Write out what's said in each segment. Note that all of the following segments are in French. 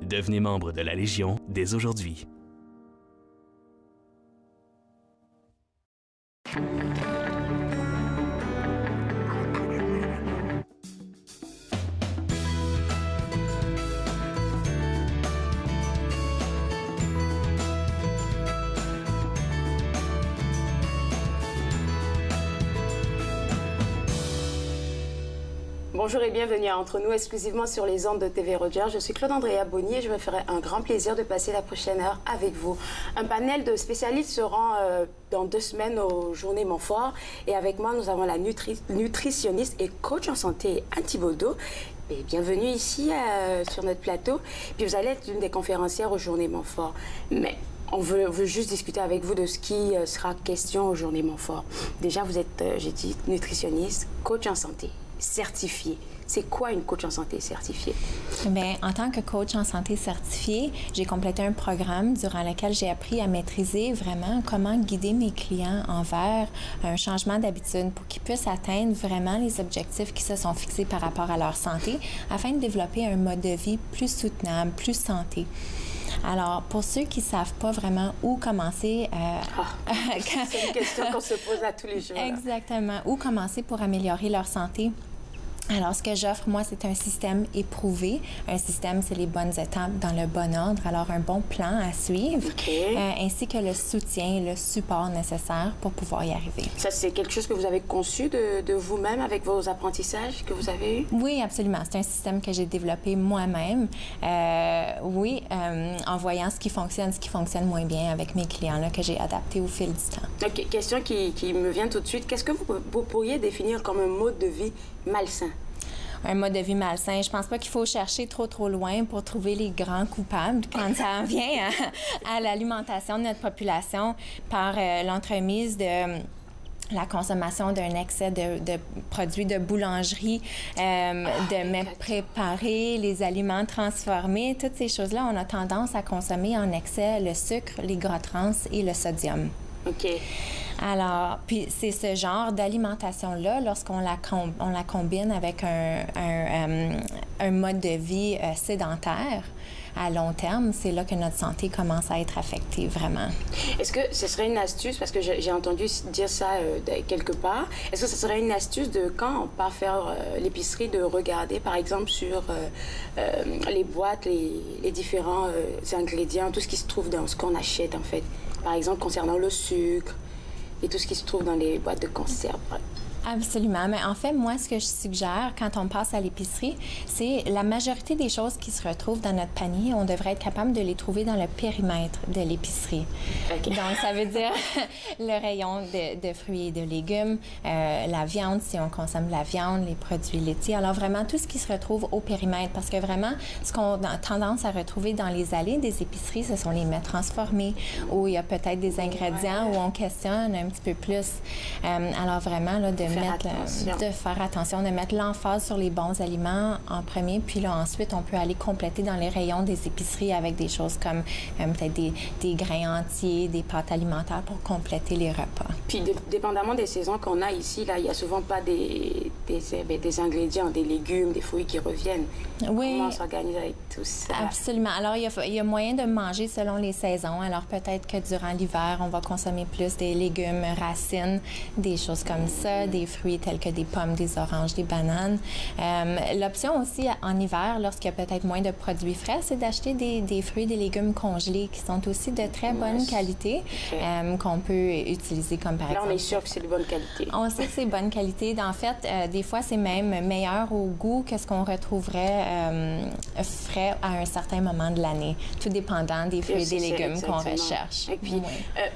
Devenez membre de la Légion dès aujourd'hui. Bonjour et bienvenue à Entre nous, exclusivement sur les ondes de TV Roger. Je suis Claude-Andrea Bonnier et je me ferai un grand plaisir de passer la prochaine heure avec vous. Un panel de spécialistes se rend dans 2 semaines aux Journées Montfort. Et avec moi, nous avons la nutritionniste et coach en santé Anne Thibaudot. Et bienvenue ici sur notre plateau. Puis vous allez être l'une des conférencières aux Journées Montfort. Mais on veut juste discuter avec vous de ce qui sera question aux Journées Montfort. Déjà, vous êtes, j'ai dit, nutritionniste, coach en santé. Certifié. C'est quoi une coach en santé certifiée? Bien, en tant que coach en santé certifiée, j'ai complété un programme durant lequel j'ai appris à maîtriser vraiment comment guider mes clients envers un changement d'habitude pour qu'ils puissent atteindre vraiment les objectifs qui se sont fixés par rapport à leur santé afin de développer un mode de vie plus soutenable, plus santé. Alors, pour ceux qui ne savent pas vraiment où commencer... c'est une question qu'on se pose à tous les jours. Exactement. Où commencer pour améliorer leur santé? Alors, ce que j'offre, moi, c'est un système éprouvé. Un système, c'est les bonnes étapes dans le bon ordre. Alors, un bon plan à suivre, ainsi que le soutien, le support nécessaire pour pouvoir y arriver. Ça, c'est quelque chose que vous avez conçu de vous-même avec vos apprentissages que vous avez eus? Oui, absolument. C'est un système que j'ai développé moi-même. En voyant ce qui fonctionne moins bien avec mes clients, là, que j'ai adapté au fil du temps. OK. Question qui me vient tout de suite. Qu'est-ce que vous pourriez définir comme un mode de vie malsain? Un mode de vie malsain. Je pense pas qu'il faut chercher trop loin pour trouver les grands coupables quand ça vient à l'alimentation de notre population par l'entremise de la consommation d'un excès de produits de boulangerie, de mets préparés, les aliments transformés, toutes ces choses-là, on a tendance à consommer en excès le sucre, les gras trans et le sodium. OK. Alors, puis c'est ce genre d'alimentation-là, lorsqu'on la combine avec un mode de vie sédentaire, à long terme, c'est là que notre santé commence à être affectée vraiment. Est-ce que ce serait une astuce, parce que j'ai entendu dire ça quelque part, est-ce que ce serait une astuce de quand on part faire l'épicerie, de regarder par exemple sur les boîtes, les différents ingrédients, tout ce qui se trouve dans ce qu'on achète en fait, par exemple concernant le sucre et tout ce qui se trouve dans les boîtes de conserve? Absolument. Mais en fait, moi, ce que je suggère quand on passe à l'épicerie, c'est la majorité des choses qui se retrouvent dans notre panier, on devrait être capable de les trouver dans le périmètre de l'épicerie. Okay. Donc, ça veut dire le rayon de fruits et de légumes, la viande, si on consomme de la viande, les produits laitiers. Alors, vraiment, tout ce qui se retrouve au périmètre. Parce que vraiment, ce qu'on a tendance à retrouver dans les allées des épiceries, ce sont les mets transformés, où il y a peut-être des ingrédients où on questionne un petit peu plus. Alors, vraiment, là, de faire attention, de mettre l'emphase sur les bons aliments en premier, puis là, ensuite, on peut aller compléter dans les rayons des épiceries avec des choses comme peut-être des grains entiers, des pâtes alimentaires pour compléter les repas. Puis, dépendamment des saisons qu'on a ici, là, il n'y a souvent pas des ingrédients, des légumes, des fruits qui reviennent. Oui. Comment on s'organise avec tout ça? Absolument. Alors, il y a moyen de manger selon les saisons. Alors, peut-être que durant l'hiver, on va consommer plus des légumes, racines, des choses comme ça, des fruits tels que des pommes, des oranges, des bananes. L'option aussi en hiver, lorsqu'il y a peut-être moins de produits frais, c'est d'acheter des fruits et des légumes congelés qui sont aussi de très bonne qualité, qu'on peut utiliser comme par exemple... Là, on est sûr que c'est de bonne qualité. On sait que c'est bonne qualité. En fait, des fois, c'est même meilleur au goût que ce qu'on retrouverait frais à un certain moment de l'année, tout dépendant des fruits et des légumes qu'on recherche. Et puis,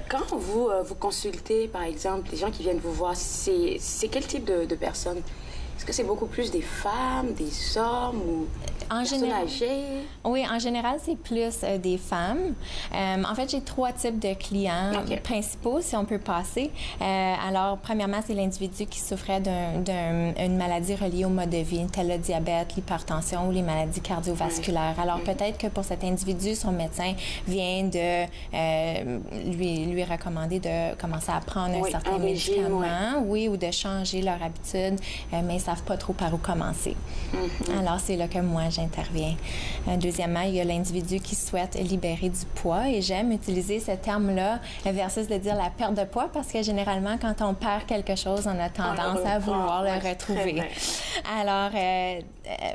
quand vous consultez, par exemple, les gens qui viennent vous voir, c'est quel type de personnes? Est-ce que c'est beaucoup plus des femmes, des hommes ou personnes âgées? Oui, en général, c'est plus des femmes. En fait, j'ai 3 types de clients principaux, si on peut passer. Alors, premièrement, c'est l'individu qui souffrait d'une maladie reliée au mode de vie, tel le diabète, l'hypertension ou les maladies cardiovasculaires. Alors, peut-être que pour cet individu, son médecin vient de lui recommander de commencer à prendre un certain médicament, ou de changer leur habitude, mais ça savent pas trop par où commencer. Alors, c'est là que moi, j'interviens. Deuxièmement, il y a l'individu qui souhaite libérer du poids et j'aime utiliser ce terme-là versus de dire la perte de poids parce que généralement, quand on perd quelque chose, on a tendance à vouloir le retrouver. Alors,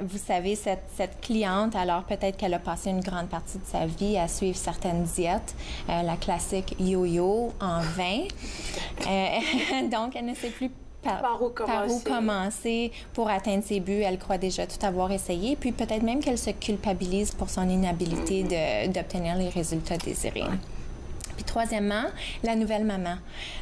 vous savez, cette cliente, alors peut-être qu'elle a passé une grande partie de sa vie à suivre certaines diètes, la classique yo-yo en 20. Donc, elle ne sait plus par où commencer pour atteindre ses buts. Elle croit déjà tout avoir essayé, puis peut-être même qu'elle se culpabilise pour son inhabilité d'obtenir les résultats désirés. Puis troisièmement, la nouvelle maman.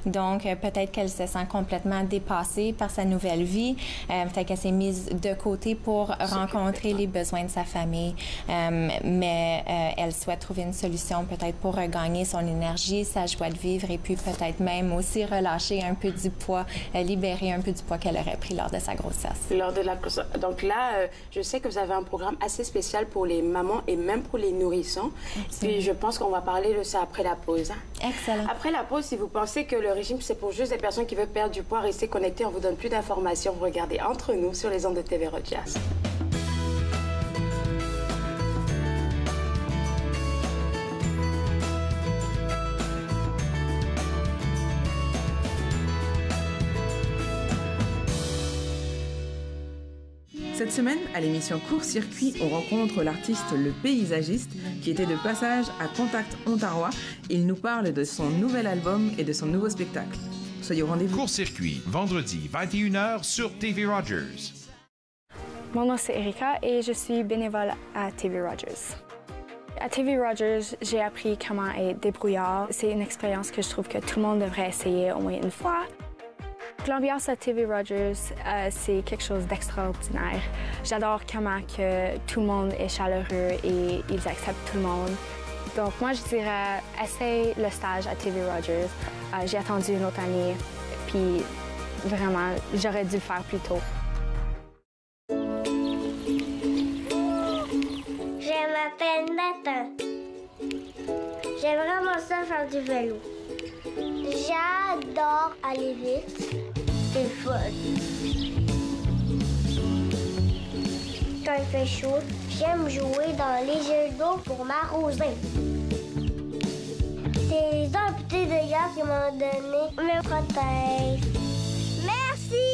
Donc, peut-être qu'elle se sent complètement dépassée par sa nouvelle vie. Peut-être qu'elle s'est mise de côté pour rencontrer les besoins de sa famille. Mais elle souhaite trouver une solution peut-être pour regagner son énergie, sa joie de vivre et puis peut-être même aussi relâcher un peu du poids, libérer un peu du poids qu'elle aurait pris lors de sa grossesse. Donc là, je sais que vous avez un programme assez spécial pour les mamans et même pour les nourrissons. Puis je pense qu'on va parler de ça après la pause. Excellent. Après la pause, si vous pensez que le régime, c'est pour juste des personnes qui veulent perdre du poids, restez connectés, on vous donne plus d'informations. Vous regardez Entre nous sur les ondes de TV Rogers. Cette semaine, à l'émission Court-Circuit, on rencontre l'artiste Le Paysagiste qui était de passage à Contact Ontarois. Il nous parle de son nouvel album et de son nouveau spectacle. Soyez au rendez-vous. Court-Circuit, vendredi 21h sur TV Rogers. Mon nom c'est Erika et je suis bénévole à TV Rogers. À TV Rogers, j'ai appris comment être débrouillard. C'est une expérience que je trouve que tout le monde devrait essayer au moins une fois. L'ambiance à TV Rogers, c'est quelque chose d'extraordinaire. J'adore comment que tout le monde est chaleureux et ils acceptent tout le monde. Donc moi, je dirais, essaye le stage à TV Rogers. J'ai attendu une autre année, puis vraiment, j'aurais dû le faire plus tôt. Je m'appelle Nathan. J'aime vraiment ça faire du vélo. J'adore aller vite. C'est fun. Quand il fait chaud, j'aime jouer dans les jeux d'eau pour m'arroser. C'est les amputés de gaz qui m'ont donné me protègent. Merci!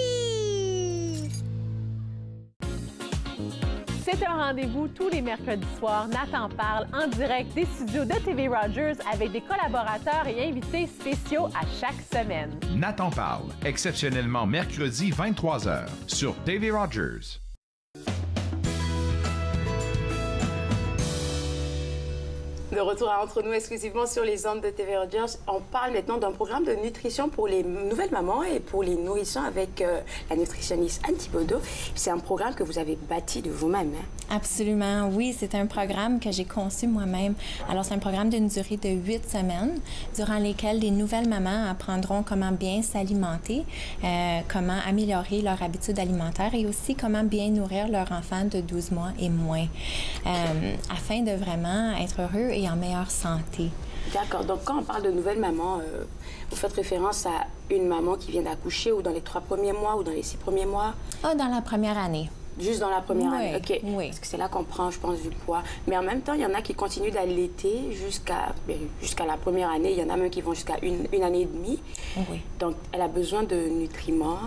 C'est un rendez-vous tous les mercredis soirs. Nathan parle en direct des studios de TV Rogers avec des collaborateurs et invités spéciaux à chaque semaine. Nathan parle, exceptionnellement mercredi 23h sur TV Rogers. De retour à Entre nous exclusivement sur les ondes de TV Rogers. On parle maintenant d'un programme de nutrition pour les nouvelles mamans et pour les nourrissons avec la nutritionniste Anne Thibodeau. C'est un programme que vous avez bâti de vous-même. Hein? Absolument, oui. C'est un programme que j'ai conçu moi-même. Alors, c'est un programme d'une durée de 8 semaines, durant lesquelles les nouvelles mamans apprendront comment bien s'alimenter, comment améliorer leur habitude alimentaire et aussi comment bien nourrir leur enfant de 12 mois et moins, afin de vraiment être heureux et en meilleure santé. D'accord. Donc, quand on parle de nouvelle maman, vous faites référence à une maman qui vient d'accoucher ou dans les 3 premiers mois ou dans les 6 premiers mois? Ah, dans la première année. Juste dans la première année, OK. Oui. Parce que c'est là qu'on prend, je pense, du poids. Mais en même temps, il y en a qui continuent d'allaiter jusqu'à la première année. Il y en a même qui vont jusqu'à une année et demie. Oui. Donc, elle a besoin de nutriments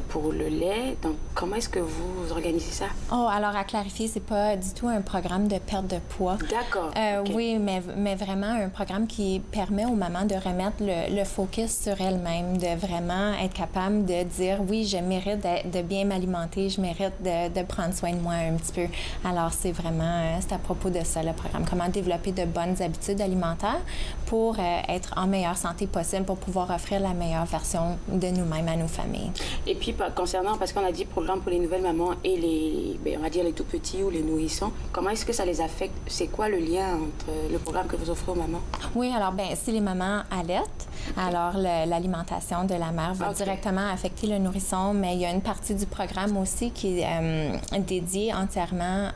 pour le lait. Donc, comment est-ce que vous organisez ça? Oh, alors à clarifier, c'est pas du tout un programme de perte de poids. D'accord. Okay. Oui, mais vraiment un programme qui permet aux mamans de remettre le focus sur elles-mêmes, de vraiment être capable de dire, oui, je mérite de bien m'alimenter, je mérite de prendre soin de moi un petit peu. Alors, c'est vraiment, c'est à propos de ça, le programme. Comment développer de bonnes habitudes alimentaires pour être en meilleure santé possible, pour pouvoir offrir la meilleure version de nous-mêmes à nos familles. Et puis, concernant, parce qu'on a dit programme pour les nouvelles mamans et on va dire les tout-petits ou les nourrissons, comment est-ce que ça les affecte? C'est quoi le lien entre le programme que vous offrez aux mamans? Oui, alors, si les mamans allaitent, alors l'alimentation de la mère va directement affecter le nourrisson, mais il y a une partie du programme aussi qui est dédiée entièrement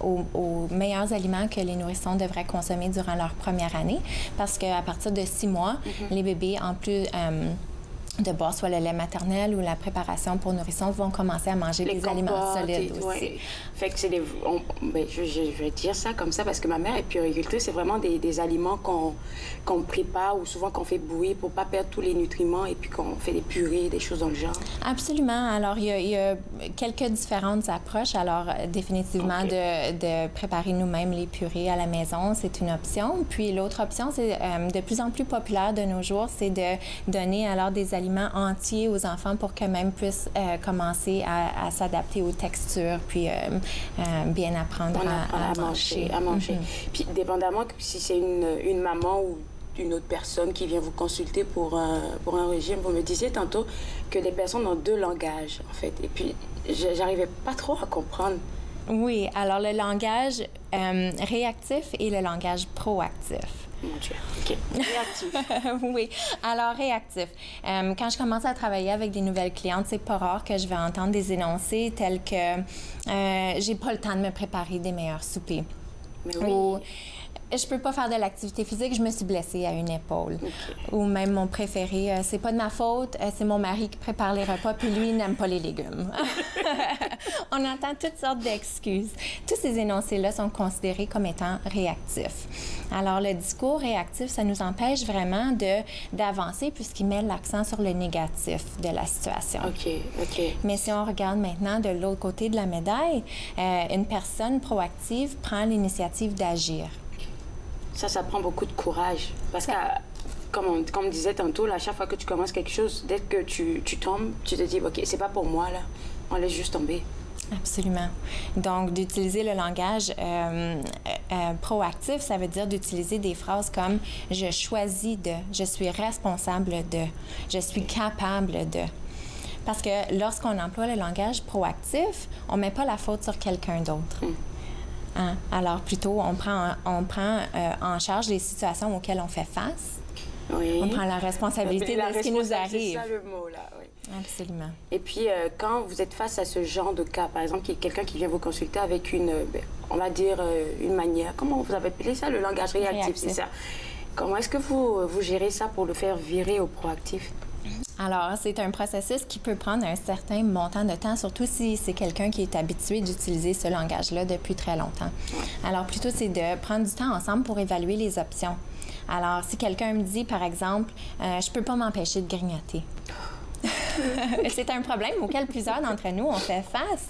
aux meilleurs aliments que les nourrissons devraient consommer durant leur première année, parce qu'à partir de 6 mois, les bébés, en plus de boire soit le lait maternel ou la préparation pour nourrissons vont commencer à manger des aliments solides aussi. Ouais. Fait que c'est je vais dire ça comme ça parce que ma mère est puéricultrice. C'est vraiment des aliments qu'on prépare ou souvent qu'on fait bouillir pour pas perdre tous les nutriments et puis qu'on fait des purées, des choses dans le genre. Absolument. Alors, il y a quelques différentes approches. Alors, définitivement, de préparer nous-mêmes les purées à la maison, c'est une option. Puis l'autre option, c'est de plus en plus populaire de nos jours, c'est de donner alors des aliments entiers aux enfants pour qu'eux-mêmes puissent commencer à s'adapter aux textures, puis bien apprendre à manger. Puis, dépendamment si c'est une maman ou une autre personne qui vient vous consulter pour un régime, vous me disiez tantôt que les personnes ont 2 langages, en fait. Et puis, j'arrivais pas trop à comprendre. Oui, alors le langage réactif et le langage proactif. Mon Dieu, OK. Réactif. Oui. Alors, réactif. Quand je commence à travailler avec des nouvelles clientes, c'est pas rare que je vais entendre des énoncés tels que j'ai pas le temps de me préparer des meilleurs soupers. Mais oui. Ou je peux pas faire de l'activité physique, je me suis blessée à une épaule. Okay. Ou même mon préféré, c'est pas de ma faute, c'est mon mari qui prépare les repas, puis lui, il n'aime pas les légumes. On entend toutes sortes d'excuses. Tous ces énoncés-là sont considérés comme étant réactifs. Alors, le discours réactif, ça nous empêche vraiment d'avancer puisqu'il met l'accent sur le négatif de la situation. OK. Mais si on regarde maintenant de l'autre côté de la médaille, une personne proactive prend l'initiative d'agir. Ça prend beaucoup de courage. Parce que, comme on disait tantôt, là, à chaque fois que tu commences quelque chose, dès que tu tombes, tu te dis, OK, c'est pas pour moi, là. On laisse juste tomber. Absolument. Donc, d'utiliser le langage proactif, ça veut dire d'utiliser des phrases comme « je choisis de »,« je suis responsable de »,« je suis capable de ». Parce que lorsqu'on emploie le langage proactif, on ne met pas la faute sur quelqu'un d'autre. Hein? Alors, plutôt, on prend en charge les situations auxquelles on fait face. Oui. On prend la responsabilité de ce qui nous arrive. C'est ça le mot, là, oui. Absolument. Et puis, quand vous êtes face à ce genre de cas, par exemple, quelqu'un qui vient vous consulter avec on va dire, une manière, comment vous avez appelé ça, le langage réactif, c'est ça. Comment est-ce que vous gérez ça pour le faire virer au proactif? Alors, c'est un processus qui peut prendre un certain montant de temps, surtout si c'est quelqu'un qui est habitué d'utiliser ce langage-là depuis très longtemps. Alors, plutôt, c'est de prendre du temps ensemble pour évaluer les options. Alors, si quelqu'un me dit, par exemple, je peux pas m'empêcher de grignoter. C'est un problème auquel plusieurs d'entre nous ont fait face,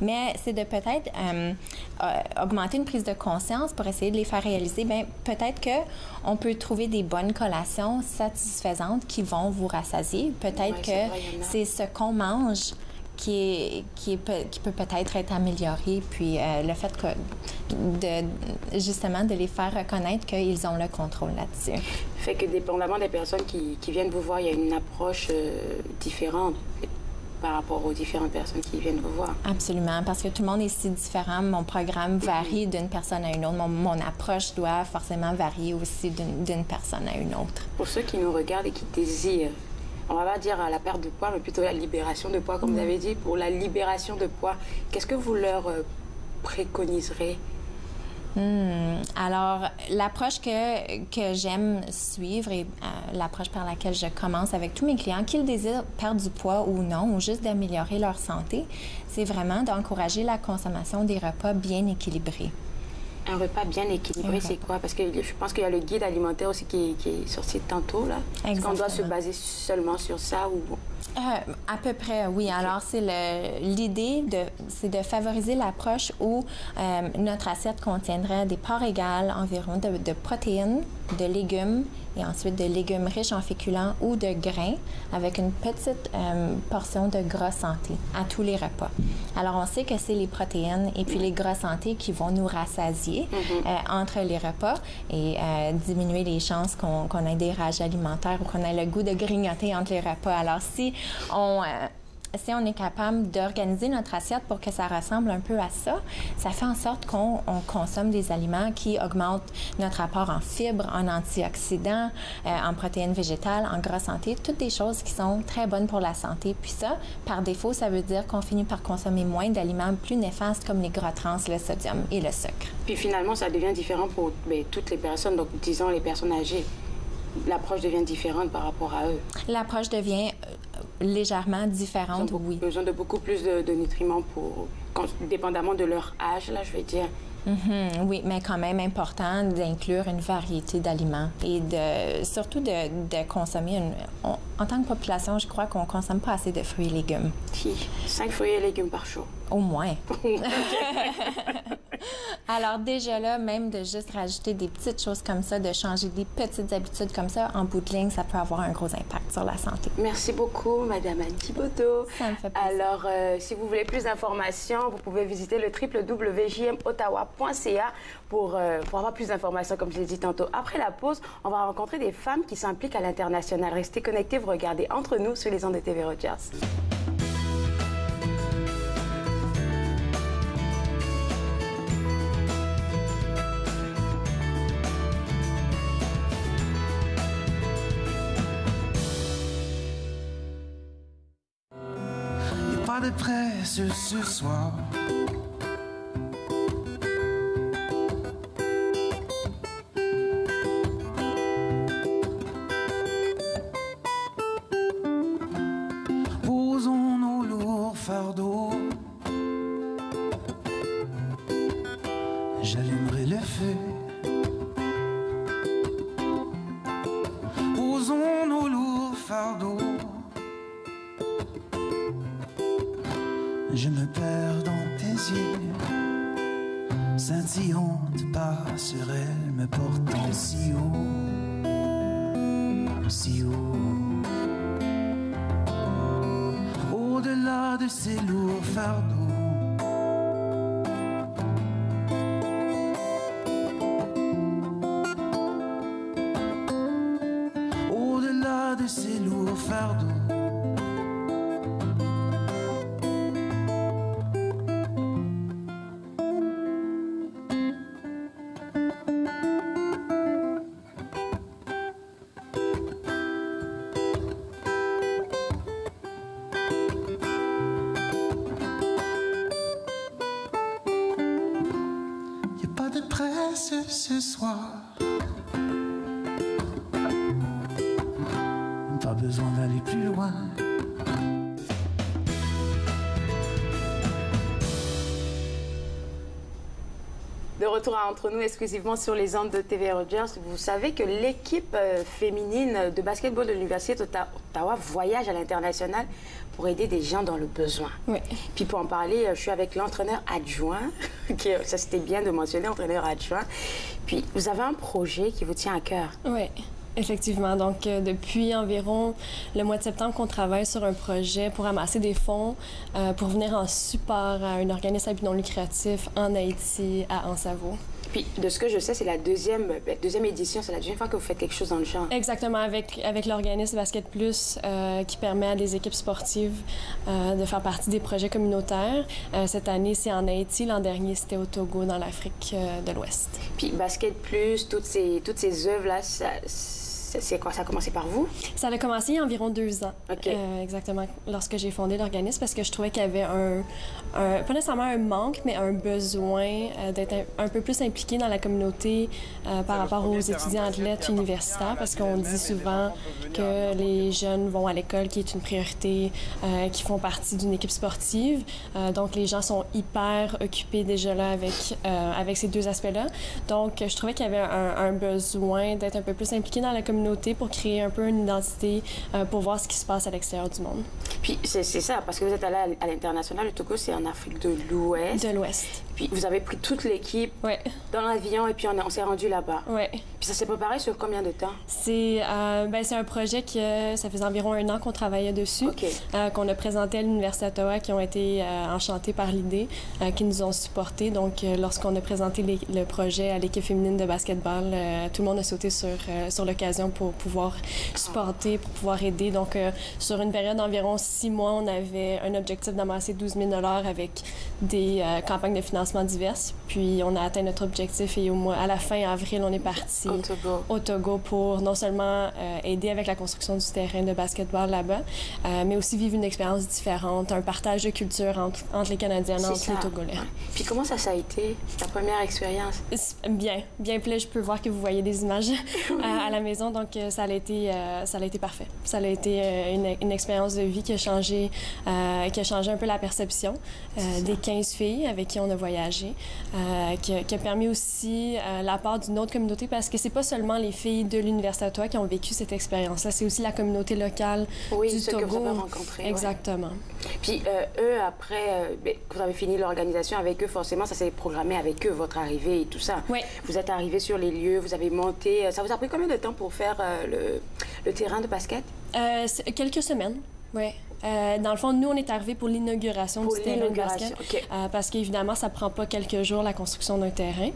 mais c'est de peut-être augmenter une prise de conscience pour essayer de les faire réaliser, bien, peut-être qu'on peut trouver des bonnes collations satisfaisantes qui vont vous rassasier. Peut-être que c'est ce qu'on mange qui peut peut-être être amélioré, puis le fait justement de les faire reconnaître qu'ils ont le contrôle là-dessus. Fait que dépendamment des personnes qui viennent vous voir, il y a une approche différente par rapport aux différentes personnes qui viennent vous voir. Absolument, parce que tout le monde est si différent. Mon programme varie d'une personne à une autre. Mon approche doit forcément varier aussi d'une personne à une autre. Pour ceux qui nous regardent et qui désirent, on va pas dire à la perte de poids, mais plutôt la libération de poids, comme vous avez dit. Pour la libération de poids, qu'est-ce que vous leur préconiserez? Alors, l'approche que j'aime suivre et l'approche par laquelle je commence avec tous mes clients, qu'ils désirent perdre du poids ou non, ou juste d'améliorer leur santé, c'est vraiment d'encourager la consommation des repas bien équilibrés. Un repas bien équilibré, c'est quoi? Parce que je pense qu'il y a le guide alimentaire aussi qui est sorti tantôt, là. Est-ce qu'on doit se baser seulement sur ça ou... À peu près, oui. Okay. Alors, l'idée, c'est de favoriser l'approche où notre assiette contiendrait des parts égales environ de protéines, de légumes et ensuite de légumes riches en féculents ou de grains avec une petite portion de gras santé à tous les repas. Alors, on sait que c'est les protéines et puis les gras santé qui vont nous rassasier entre les repas et diminuer les chances qu'on ait des rages alimentaires ou qu'on ait le goût de grignoter entre les repas. Alors, si on est capable d'organiser notre assiette pour que ça ressemble un peu à ça, ça fait en sorte qu'on consomme des aliments qui augmentent notre apport en fibres, en antioxydants, en protéines végétales, en gras santé, toutes des choses qui sont très bonnes pour la santé. Puis ça, par défaut, ça veut dire qu'on finit par consommer moins d'aliments plus néfastes comme les gras trans, le sodium et le sucre. Puis finalement, ça devient différent pour toutes les personnes, donc disons les personnes âgées. l'approche devient différente par rapport à eux. L'approche devient légèrement différente, oui. Besoin de beaucoup plus de nutriments dépendamment de leur âge, là, je vais dire. Oui, mais quand même important d'inclure une variété d'aliments et surtout de consommer en tant que population, je crois qu'on ne consomme pas assez de fruits et légumes. 5 fruits et légumes par jour. Au moins. Alors déjà là, même de juste rajouter des petites choses comme ça, de changer des petites habitudes comme ça, en bout de ligne, ça peut avoir un gros impact sur la santé. Merci beaucoup, Madame Anne Thibodeau. Ça me fait plaisir. Alors, si vous voulez plus d'informations, vous pouvez visiter le www.jmottawa.ca pour avoir plus d'informations, comme je l'ai dit tantôt. Après la pause, on va rencontrer des femmes qui s'impliquent à l'international. Restez connectés, vous regardez Entre nous sur les ondes de TV Rogers. Pas de presse ce soir. Posons nos lourds fardeaux. J'allumerai le feu. Posons nos lourds fardeaux. Je me perds dans tes yeux, scintillante passerelle me portant si haut, si haut. Au-delà de ces lourds fardeaux, au-delà de ces lourds fardeaux. Ce soir, pas besoin d'aller plus loin. De retour à Entre nous, exclusivement sur les ondes de TV Rogers. Vous savez que l'équipe féminine de basketball de l'Université d'Ottawa voyage à l'international pour aider des gens dans le besoin. Oui. Puis pour en parler, je suis avec l'entraîneur adjoint, ça c'était bien de mentionner, entraîneur adjoint. Puis vous avez un projet qui vous tient à cœur. Oui. Effectivement. Donc, depuis environ le mois de septembre qu'on travaille sur un projet pour amasser des fonds pour venir en support à un organisme à but non lucratif en Haïti, à Ansavo. Puis, de ce que je sais, c'est la deuxième édition, c'est la deuxième fois que vous faites quelque chose dans le genre. Exactement, avec l'organisme Basket Plus qui permet à des équipes sportives de faire partie des projets communautaires. Cette année, c'est en Haïti. L'an dernier, c'était au Togo, dans l'Afrique de l'Ouest. Puis, Basket Plus, toutes ces œuvres-là, c'est quoi? Ça a commencé par vous? Ça a commencé il y a environ 2 ans. OK. Exactement, lorsque j'ai fondé l'organisme, parce que je trouvais qu'il y avait pas nécessairement un manque, mais un besoin d'être un peu plus impliqué dans la communauté par rapport aux étudiants athlètes universitaires, parce qu'on dit souvent que les jeunes vont à l'école, qui est une priorité, qui font partie d'une équipe sportive. Donc, les gens sont hyper occupés déjà là avec ces deux aspects-là. Donc, je trouvais qu'il y avait un besoin d'être un peu plus impliqué dans la communauté pour créer un peu une identité, pour voir ce qui se passe à l'extérieur du monde. Puis c'est ça, parce que vous êtes allé à l'international, le Togo, c'est en Afrique de l'Ouest. De l'Ouest. Puis vous avez pris toute l'équipe dans l'avion et puis on s'est rendu là-bas. Oui. Puis ça s'est préparé sur combien de temps? C'est un projet que ça faisait environ 1 an qu'on travaillait dessus, qu'on a présenté à l'Université d'Ottawa, qui ont été enchantés par l'idée, qui nous ont supportés. Donc, lorsqu'on a présenté le projet à l'équipe féminine de basketball, tout le monde a sauté sur l'occasion pour pouvoir supporter, pour pouvoir aider. Donc, sur une période d'environ 6 mois, on avait un objectif d'amasser 12 000 $ avec des campagnes de financement lancements divers. Puis on a atteint notre objectif et à la fin avril, on est parti au Togo pour non seulement aider avec la construction du terrain de basketball là-bas, mais aussi vivre une expérience différente, un partage de culture entre les Canadiens, entre les Togolais. Ouais. Puis comment ça a été, ta première expérience? Bien. Puis là, je peux voir que vous voyez des images à la maison, donc ça a été parfait. Ça a été une expérience de vie qui a changé un peu la perception des 15 filles avec qui on a voyagé, qui a permis aussi l'apport d'une autre communauté, parce que c'est pas seulement les filles de l'Université d'Ottawa qui ont vécu cette expérience-là, c'est aussi la communauté locale du Togo. Que vous avez rencontré. Exactement. Ouais. Puis eux, après, vous avez fini l'organisation avec eux, forcément, ça s'est programmé avec eux, votre arrivée et tout ça. Oui. Vous êtes arrivés sur les lieux, vous avez monté. Ça vous a pris combien de temps pour faire le terrain de basket? Quelques semaines, oui. Dans le fond, nous, on est arrivés pour l'inauguration du terrain de basket. Okay. Parce qu'évidemment, ça ne prend pas quelques jours, la construction d'un terrain.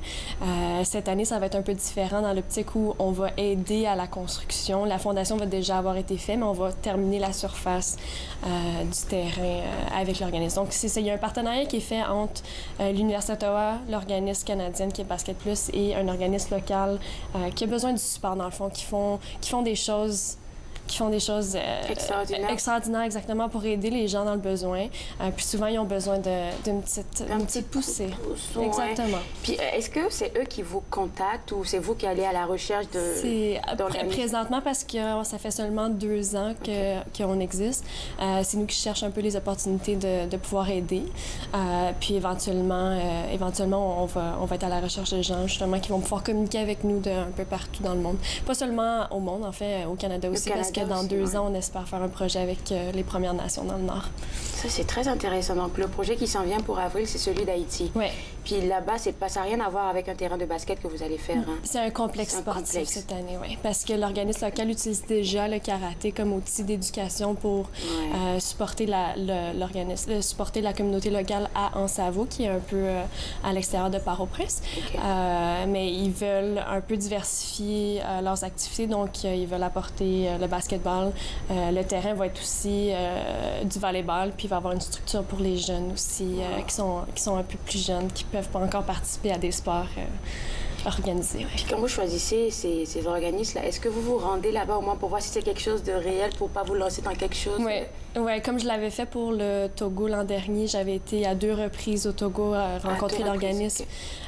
Cette année, ça va être un peu différent dans l'optique où on va aider à la construction. La fondation va déjà avoir été faite, mais on va terminer la surface du terrain avec l'organisme. Donc, il y a un partenariat qui est fait entre l'Université d'Ottawa, l'organisme canadien qui est Basket Plus et un organisme local qui a besoin du support, dans le fond, qui font des choses extraordinaires, exactement, pour aider les gens dans le besoin. Puis souvent, ils ont besoin d'une petite poussée. Exactement. Puis est-ce que c'est eux qui vous contactent ou c'est vous qui allez à la recherche d'organismes? Présentement, parce que ça fait seulement 2 ans qu'on existe, c'est nous qui cherchons un peu les opportunités de pouvoir aider. Puis éventuellement, on va être à la recherche de gens, justement, qui vont pouvoir communiquer avec nous un peu partout dans le monde. Pas seulement au monde, en fait, au Canada aussi, parce que dans 2 ans, on espère faire un projet avec les Premières Nations dans le Nord. Ça, c'est très intéressant. Donc, le projet qui s'en vient pour avril, c'est celui d'Haïti. Oui. Puis là-bas, ça n'a rien à voir avec un terrain de basket que vous allez faire. Hein? C'est un complexe sportif cette année, oui. Parce que l'organisme local utilise déjà le karaté comme outil d'éducation pour supporter supporter la communauté locale à Ansavo, qui est un peu à l'extérieur de Port-au-Prince. Okay. Mais ils veulent un peu diversifier leurs activités, donc ils veulent apporter le basketball. Le terrain va être aussi du volleyball, puis il va y avoir une structure pour les jeunes aussi, qui sont un peu plus jeunes, qui ne peuvent pas encore participer à des sports organisés. Ouais. Puis quand vous choisissez ces organismes-là, est-ce que vous vous rendez là-bas au moins pour voir si c'est quelque chose de réel, pour ne pas vous lancer dans quelque chose? Oui, comme je l'avais fait pour le Togo l'an dernier, j'avais été à 2 reprises au Togo à rencontrer l'organisme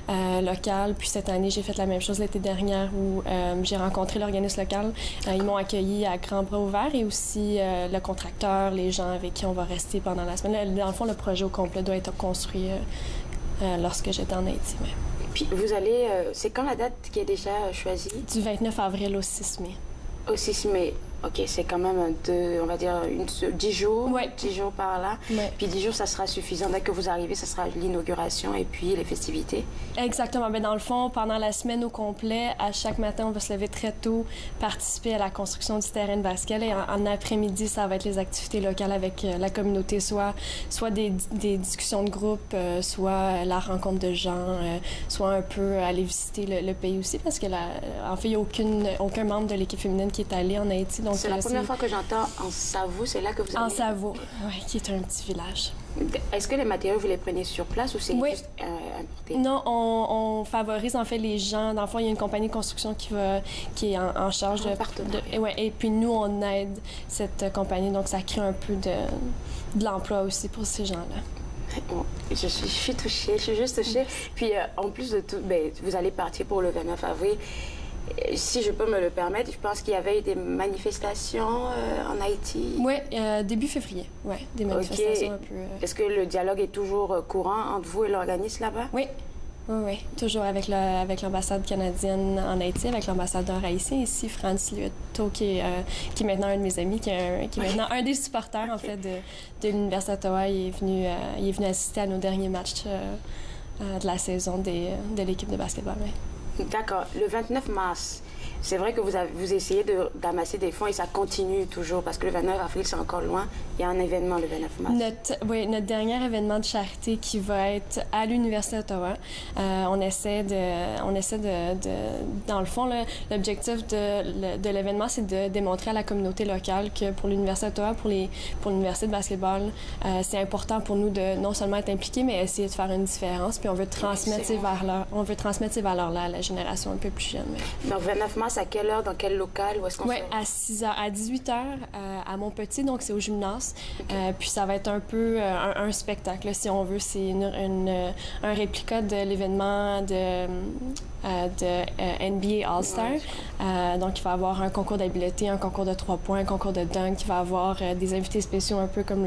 local. Puis cette année, j'ai fait la même chose l'été dernier où j'ai rencontré l'organisme local. Ils m'ont accueilli à grands bras ouverts et aussi le contracteur, les gens avec qui on va rester pendant la semaine. Dans le fond, le projet au complet doit être construit lorsque j'étais en Haïti. Ouais. Puis vous allez... c'est quand la date qui est déjà choisie? Du 29 avril au 6 mai. Au 6 mai. OK, c'est quand même on va dire 10 jours, 10 jours par là. Ouais. Puis 10 jours, ça sera suffisant. Dès que vous arrivez, ça sera l'inauguration et puis les festivités. Exactement. Mais dans le fond, pendant la semaine au complet, à chaque matin, on va se lever très tôt, participer à la construction du terrain de basket. Et en après-midi, ça va être les activités locales avec la communauté, soit des discussions de groupe, soit la rencontre de gens, soit un peu aller visiter le pays aussi, parce que en fait, il n'y a aucun membre de l'équipe féminine qui est allé en Haïti. C'est la première fois que j'entends Ansavo, c'est là que vous avez... Ansavo, oui, qui est un petit village. Est-ce que les matériaux, vous les prenez sur place ou c'est juste importé? Non, on favorise en fait les gens. Dans le fond, il y a une compagnie de construction qui est en charge de et puis nous, on aide cette compagnie, donc ça crée un peu de l'emploi aussi pour ces gens-là. Bon, je suis touchée, je suis juste touchée. Puis en plus de tout, vous allez partir pour le 29 avril. Si je peux me le permettre, je pense qu'il y avait eu des manifestations en Haïti. Oui, début février. Oui, des manifestations un peu... Est-ce que le dialogue est toujours courant entre vous et l'organisme là-bas? Oui. Oui, toujours avec l'ambassade canadienne en Haïti, avec l'ambassadeur haïtien ici, Franz Lieto, qui est maintenant un de mes amis, qui est maintenant un des supporters en fait de l'Université d'Ottawa. Il est venu assister à nos derniers matchs de la saison de l'équipe de basketball. Oui. D'accord. Le 29 mars, C'est vrai que vous essayez d'amasser des fonds et ça continue toujours parce que le 29 avril, c'est encore loin. Il y a un événement le 29 mars. Notre dernier événement de charité qui va être à l'Université d'Ottawa. On essaie dans le fond, l'objectif de l'événement, c'est de démontrer à la communauté locale que pour l'Université d'Ottawa, pour l'Université de basketball, c'est important pour nous de non seulement être impliqués, mais essayer de faire une différence. Puis on veut transmettre ces valeurs-là à la génération un peu plus jeune. Donc, 29 mars, à quelle heure, dans quel local, où est-ce qu'on fait? À 6h, à 18h, à Montpetit, donc c'est au gymnase. Puis ça va être un peu un spectacle, si on veut. C'est un réplica de l'événement de NBA All-Star. Donc, il va y avoir un concours d'habileté, un concours de 3 points, un concours de dunk. Il va y avoir des invités spéciaux, un peu comme,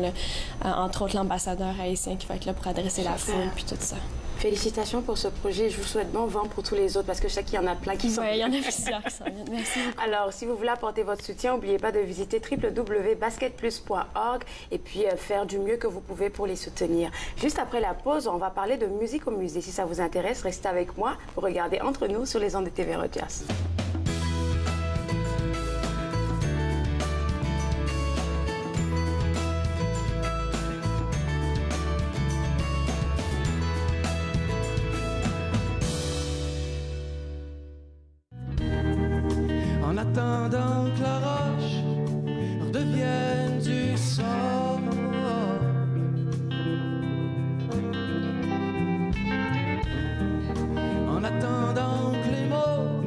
entre autres, l'ambassadeur haïtien qui va être là pour adresser la foule, puis tout ça. Félicitations pour ce projet. Je vous souhaite bon vent pour tous les autres parce que je sais qu'il y en a plein qui sont. Oui, il y en a plusieurs qui sont. Merci beaucoup. Alors, si vous voulez apporter votre soutien, n'oubliez pas de visiter www.basketplus.org et puis faire du mieux que vous pouvez pour les soutenir. Juste après la pause, on va parler de musique au musée. Si ça vous intéresse, restez avec moi pour regarder Entre nous sur les ondes de TV Rogers. En attendant que la roche redevienne du sol. En attendant que les mots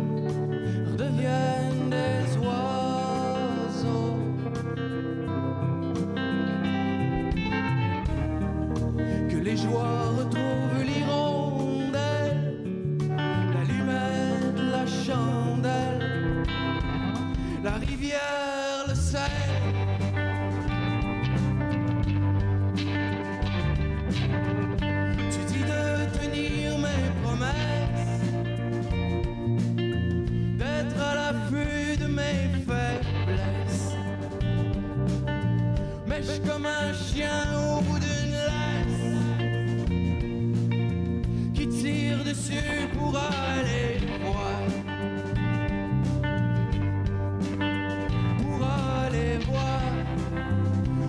redeviennent des oiseaux. Que les joies retrouvent l'hirondelle, l'allumette, la chandelle. La rivière, le sel. Tu dis de tenir mes promesses, d'être à l'affût de mes faiblesses. Mais je suis comme un chien au bout d'une laisse qui tire dessus pour aller voir.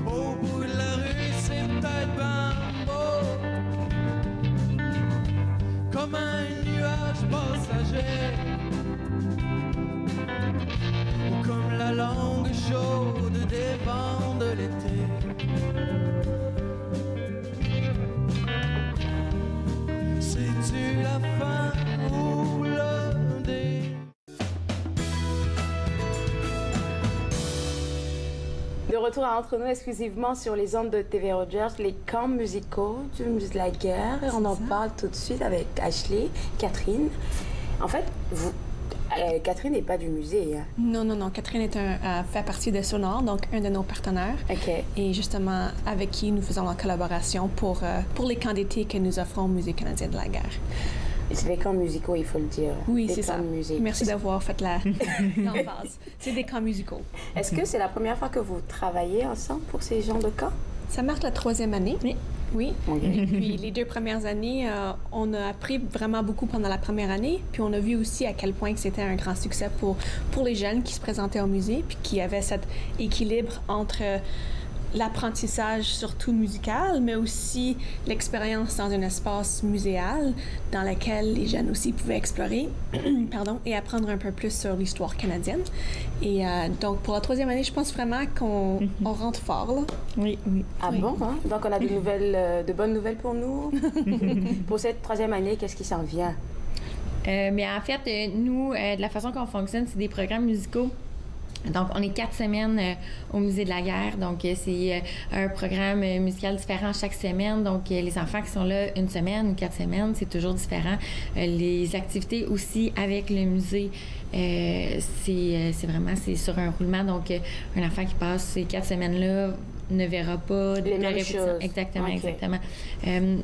Au bout de la rue, c'est peut-être ben beau, comme un nuage passager, ou comme la langue chaude des vents de l'été. C'est-tu la fin ou le début? De retour à Entre nous exclusivement sur les ondes de TV Rogers, les camps musicaux du musée de la guerre. Et on en parle tout de suite avec Ashley, Catherine. En fait, Catherine n'est pas du musée. Hein? Non. Catherine fait partie de Sonore, donc un de nos partenaires. OK. Et justement, avec qui nous faisons la collaboration pour les camps d'été que nous offrons au Musée canadien de la guerre. C'est des camps musicaux, il faut le dire. Oui, c'est ça. Musique. Merci d'avoir fait l'emphase. C'est des camps musicaux. Est-ce que c'est la première fois que vous travaillez ensemble pour ces genres de camps? Ça marque la 3e année. Oui. Okay. Et puis les 2 premières années, on a appris vraiment beaucoup pendant la première année. Puis on a vu aussi à quel point que c'était un grand succès pour les jeunes qui se présentaient au musée, puis qui avaient cet équilibre entre l'apprentissage surtout musical, mais aussi l'expérience dans un espace muséal dans lequel les jeunes aussi pouvaient explorer et apprendre un peu plus sur l'histoire canadienne. Et donc, pour la 3e année, je pense vraiment qu'on rentre fort, là. Oui. Ah oui. Bon, hein? Donc, on a de bonnes nouvelles pour nous. Pour cette 3e année, qu'est-ce qui s'en vient? Mais en fait, nous, de la façon qu'on fonctionne, c'est des programmes musicaux. Donc, on est 4 semaines au Musée de la guerre. Donc, c'est un programme musical différent chaque semaine. Donc, les enfants qui sont là 1 semaine ou 4 semaines, c'est toujours différent. Les activités aussi avec le musée, c'est sur un roulement. Donc, un enfant qui passe ces 4 semaines-là ne verra pas les mêmes choses. Exactement, exactement.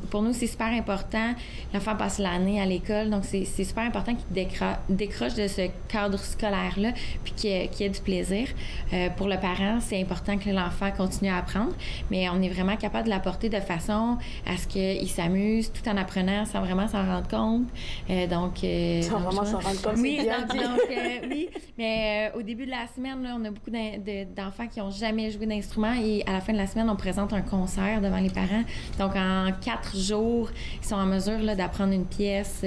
Pour nous, c'est super important. L'enfant passe l'année à l'école, donc c'est super important qu'il décroche de ce cadre scolaire-là, puis qu'il y ait du plaisir. Pour le parent, c'est important que l'enfant continue à apprendre, mais on est vraiment capable de l'apporter de façon à ce qu'il s'amuse tout en apprenant sans vraiment s'en rendre compte. Sans vraiment s'en rendre compte, oui, c'est bien dit. Oui, mais au début de la semaine, là, on a beaucoup d'enfants qui n'ont jamais joué d'instrument et à la fin de la semaine, on présente un concert devant les parents. Donc, en 4 jours, ils sont en mesure là, d'apprendre une pièce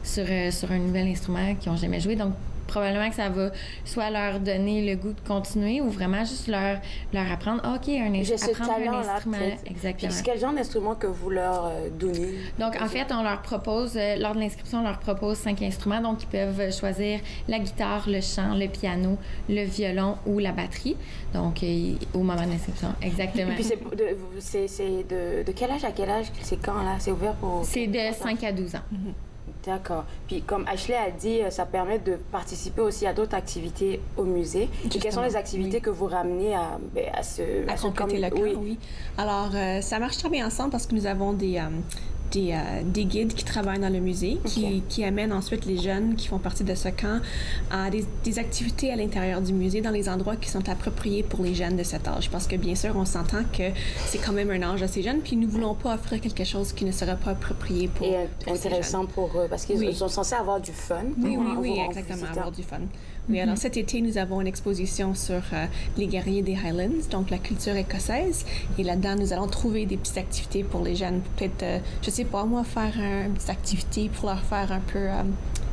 sur un nouvel instrument qu'ils n'ont jamais joué. Donc, probablement que ça va soit leur donner le goût de continuer ou vraiment juste leur apprendre, OK, j'ai ce apprendre un instrument. Exactement. Puis, quel genre d'instrument que vous leur donnez? Donc, en fait, on leur propose, lors de l'inscription, on leur propose 5 instruments. Donc, ils peuvent choisir la guitare, le chant, le piano, le violon ou la batterie. Donc, au moment de l'inscription, exactement. Et puis, c'est de quel âge à quel âge? C'est quand, là? C'est ouvert pour... C'est de 5 à 12 ans. D'accord. Puis, comme Ashley a dit, ça permet de participer aussi à d'autres activités au musée. Et quelles sont les activités que vous ramenez à compléter le camp, oui. Alors, ça marche très bien ensemble parce que nous avons des guides qui travaillent dans le musée, qui amènent ensuite les jeunes qui font partie de ce camp à des activités à l'intérieur du musée dans les endroits qui sont appropriés pour les jeunes de cet âge. Parce que, bien sûr, on s'entend que c'est quand même un âge assez jeune, puis nous ne voulons pas offrir quelque chose qui ne serait pas approprié pour intéressant pour eux, parce qu'ils sont censés avoir du fun. Oui, exactement, avoir du fun. Oui, alors cet été, nous avons une exposition sur les guerriers des Highlands, donc la culture écossaise. Et là-dedans, nous allons trouver des petites activités pour les jeunes. Peut-être, je sais pas, moi, faire une petite activité pour leur faire un peu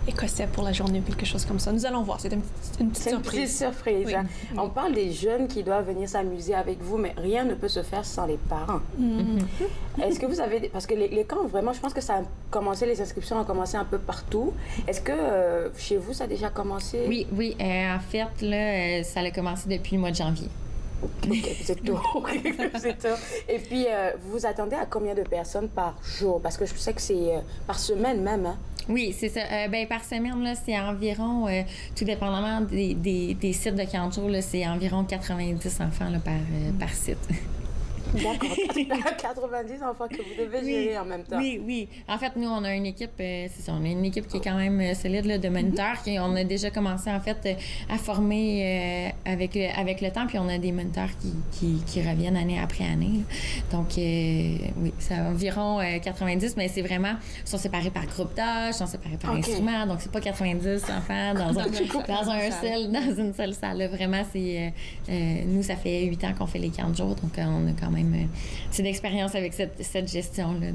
écossais pour la journée ou quelque chose comme ça. Nous allons voir. C'est une petite surprise. Une petite surprise. Oui. Hein. On parle des jeunes qui doivent venir s'amuser avec vous, mais rien ne peut se faire sans les parents. Est-ce que vous avez... Parce que les camps, vraiment, je pense que ça a commencé, les inscriptions ont commencé un peu partout. Est-ce que chez vous, ça a déjà commencé? Oui. En fait, là, ça a commencé depuis le mois de janvier. OK, c'est tout. C'est tout. Et puis, vous vous attendez à combien de personnes par jour? Parce que je sais que c'est par semaine même, hein? Oui, c'est ça. Par semaine, là, c'est environ, tout dépendamment des sites de 40 jours, là, c'est environ 90 enfants là, par site. D'accord. 90 enfants que vous devez gérer en même temps. Oui. En fait, nous, on a une équipe, on a une équipe qui est quand même solide là, de moniteurs. On a déjà commencé, en fait, à former avec le temps, puis on a des moniteurs qui reviennent année après année. Donc, oui, c'est environ 90, mais c'est vraiment, ils sont séparés par groupe d'âge, ils sont séparés par instrument, donc c'est pas 90 enfants dans une seule salle. Là. Vraiment, nous, ça fait 8 ans qu'on fait les 40 jours, donc on a quand même c'est d'expérience avec cette gestion-là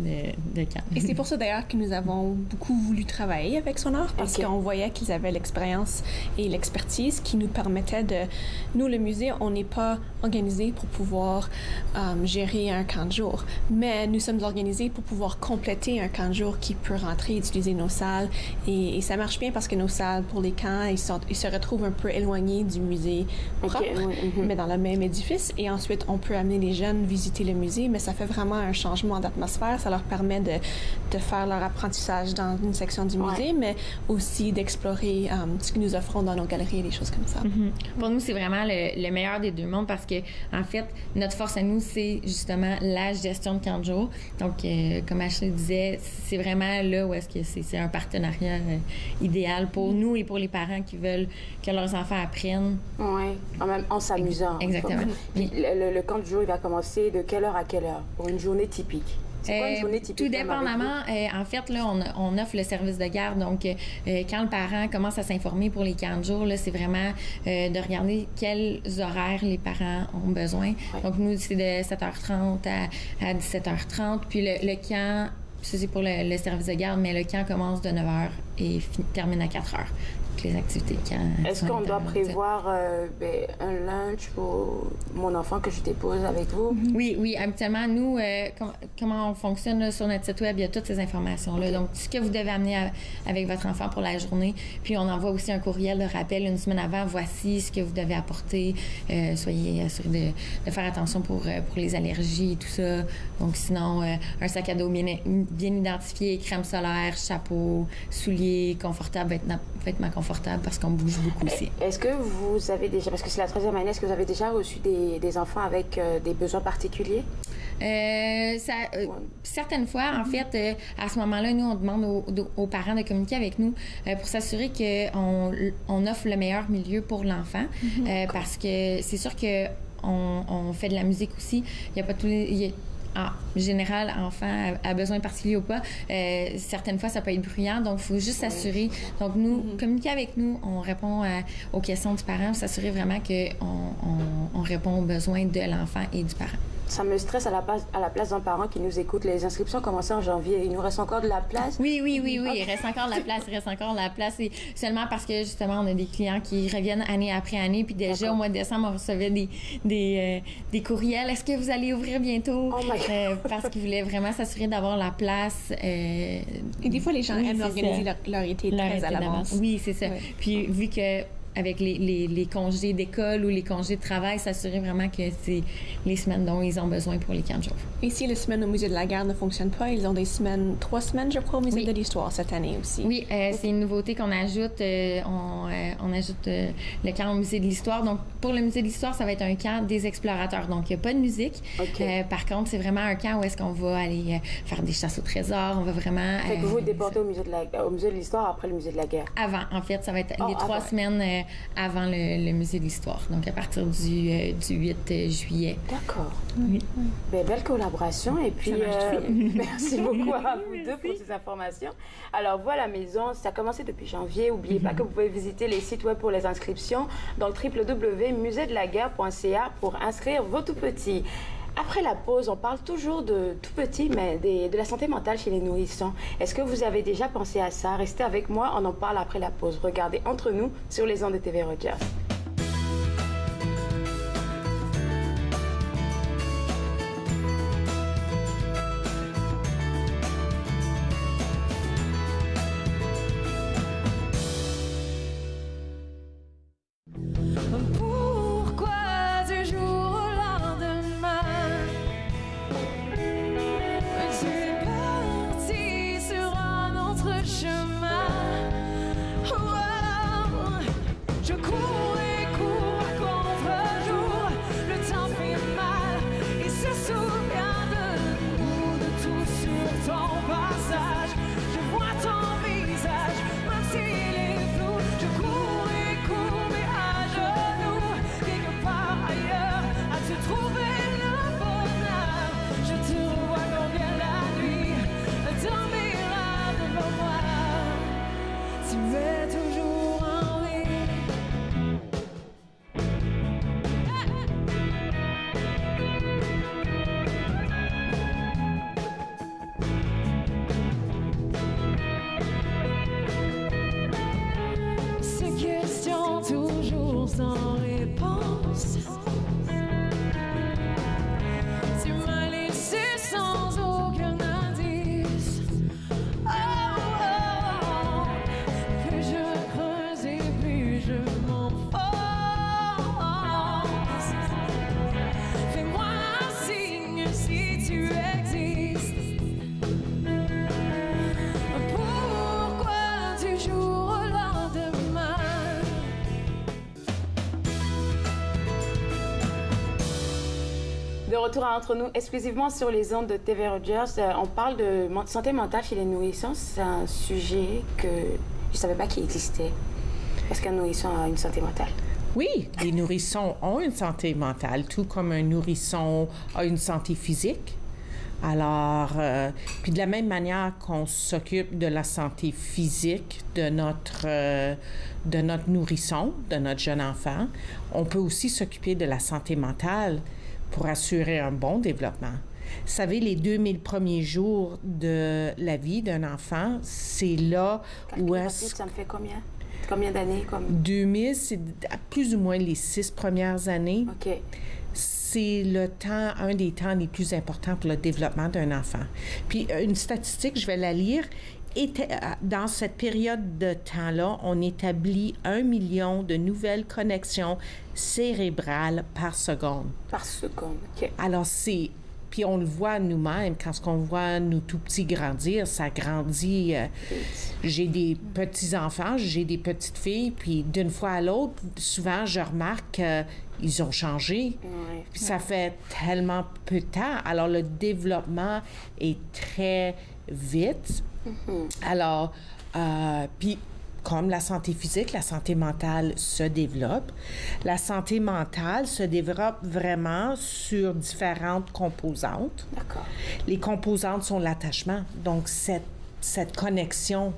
de camp. Et c'est pour ça d'ailleurs que nous avons beaucoup voulu travailler avec Sonar, parce qu'on voyait qu'ils avaient l'expérience et l'expertise qui nous permettait de... Nous, le musée, on n'est pas organisé pour pouvoir gérer un camp de jour, mais nous sommes organisés pour pouvoir compléter un camp de jour qui peut rentrer, utiliser nos salles, et ça marche bien parce que nos salles pour les camps, ils se retrouvent un peu éloignés du musée propre, mais dans le même édifice, et ensuite on peut amener les jeunes visiter le musée, mais ça fait vraiment un changement d'atmosphère. Ça leur permet de faire leur apprentissage dans une section du musée, mais aussi d'explorer ce que nous offrons dans nos galeries et des choses comme ça. Pour nous, c'est vraiment le meilleur des deux mondes parce que, en fait, notre force à nous, c'est justement la gestion de camp de jour. Donc, comme Ashley disait, c'est vraiment là où est-ce que c'est un partenariat idéal pour nous et pour les parents qui veulent que leurs enfants apprennent. Oui, en s'amusant. Exactement. Le camp de jour, il va commencer de quelle heure à quelle heure pour une journée typique? C'est quoi une journée typique? Tout dépendamment. En fait, là, on offre le service de garde. Donc, quand le parent commence à s'informer pour les 40 jours, là, c'est vraiment de regarder quels horaires les parents ont besoin. Donc, nous, c'est de 7h30 à 17h30. Puis le camp, ça, c'est pour le service de garde, mais le camp commence de 9h et termine à 4h. Les activités de camp. Est-ce qu'on doit prévoir un lunch pour mon enfant que je dépose avec vous? Oui. Habituellement, nous, comment on fonctionne là, sur notre site web, il y a toutes ces informations-là. Donc, ce que vous devez amener avec votre enfant pour la journée. Puis, on envoie aussi un courriel de rappel une semaine avant. Voici ce que vous devez apporter. Soyez assurés de faire attention pour les allergies et tout ça. Donc, sinon, un sac à dos bien identifié, crème solaire, chapeau, souliers confortables, vêtements confortables parce qu'on bouge beaucoup aussi. Est-ce que vous avez déjà, parce que c'est la 13e année, est-ce que vous avez déjà reçu des enfants avec des besoins particuliers? Certaines fois, en fait, à ce moment-là, nous, on demande aux parents de communiquer avec nous pour s'assurer qu'on offre le meilleur milieu pour l'enfant. Parce que c'est sûr qu'on fait de la musique aussi. Il n'y a pas tous les... En général, enfant a besoin particulier ou pas. Certaines fois, ça peut être bruyant, donc il faut juste s'assurer. Donc, nous, communiquer avec nous, on répond aux questions du parent, s'assurer vraiment qu'on répond aux besoins de l'enfant et du parent. Ça me stresse à la place d'un parent qui nous écoute. Les inscriptions commencent en janvier. Il nous reste encore de la place? Oui. Il reste encore de la place. Et seulement parce que, justement, on a des clients qui reviennent année après année. Puis déjà, au mois de décembre, on recevait des courriels. Est-ce que vous allez ouvrir bientôt? Parce qu'ils voulaient vraiment s'assurer d'avoir la place. Et des fois, les gens aiment organiser leur été très à l'avance. Oui, c'est ça. Oui. Puis, vu que avec les congés d'école ou les congés de travail, s'assurer vraiment que c'est les semaines dont ils ont besoin pour les 15 jours. Et si les semaines au Musée de la Guerre ne fonctionnent pas, ils ont des semaines, 3 semaines, je crois, au Musée de l'Histoire cette année aussi. Oui, c'est une nouveauté qu'on ajoute. On ajoute le camp au Musée de l'Histoire. Donc, pour le Musée de l'Histoire, ça va être un camp des explorateurs. Donc, il n'y a pas de musique. Par contre, c'est vraiment un camp où est-ce qu'on va aller faire des chasses au trésor. On va vraiment... Fait que vous déportez au Musée de l'Histoire après le Musée de la Guerre? Avant, en fait. Ça va être les 3 semaines avant le Musée de l'Histoire. Donc, à partir du 8 juillet. D'accord. Oui. Belle collaboration. Et puis, merci beaucoup à vous deux pour ces informations. Alors, voilà la maison. Ça a commencé depuis janvier. N'oubliez pas que vous pouvez visiter les sites web pour les inscriptions. Donc, www.museedelaguerre.ca pour inscrire vos tout-petits. Après la pause, on parle toujours de tout petit, mais de la santé mentale chez les nourrissons. Est-ce que vous avez déjà pensé à ça? Restez avec moi, on en parle après la pause. Regardez Entre nous sur les ondes de TV Rogers. sans réponse. Tu m'as laissé sans aucun indice. Oh, oh. Plus je creuse et plus je m'enfonce. Fais-moi un signe si tu existes. Pourquoi toujours au lendemain? De retour à Entre nous, exclusivement sur les ondes de TV Rogers, on parle de santé mentale chez les nourrissons. C'est un sujet que je ne savais pas qu'il existait. Est-ce qu'un nourrisson a une santé mentale? Oui, les nourrissons ont une santé mentale, tout comme un nourrisson a une santé physique. Alors, puis de la même manière qu'on s'occupe de la santé physique de notre nourrisson, de notre jeune enfant, on peut aussi s'occuper de la santé mentale pour assurer un bon développement. Vous savez, les 2000 premiers jours de la vie d'un enfant, c'est là où est-ce... Ça me fait combien? Combien d'années? 2000, c'est plus ou moins les 6 premières années. OK. C'est le temps, un des temps les plus importants pour le développement d'un enfant. Puis une statistique, je vais la lire, dans cette période de temps-là, on établit 1 million de nouvelles connexions cérébrales par seconde. Par seconde, OK. Alors, Puis on le voit nous-mêmes, quand on voit nos tout-petits grandir, ça grandit. J'ai des petits-enfants, j'ai des petites filles, puis d'une fois à l'autre, souvent, je remarque qu'ils ont changé. Puis ça fait tellement peu de temps. Alors, le développement est très vite. Alors, puis comme la santé physique, la santé mentale se développe. La santé mentale se développe vraiment sur différentes composantes. D'accord. Les composantes sont l'attachement. Donc, cette connexion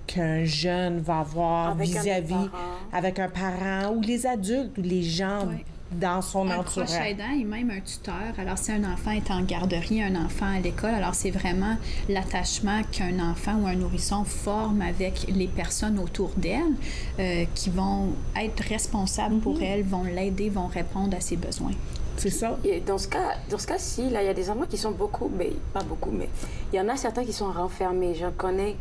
qu'un jeune va avoir vis-à-vis avec un parent ou les adultes ou les gens dans son entourage. Un proche aidant et même un tuteur. Alors, si un enfant est en garderie, un enfant à l'école, alors c'est vraiment l'attachement qu'un enfant ou un nourrisson forme avec les personnes autour d'elle qui vont être responsables pour elle, vont l'aider, vont répondre à ses besoins. C'est ça. Et dans ce cas-ci, là, il y a des enfants qui sont beaucoup, mais pas beaucoup, mais il y en a certains qui sont renfermés. Je connais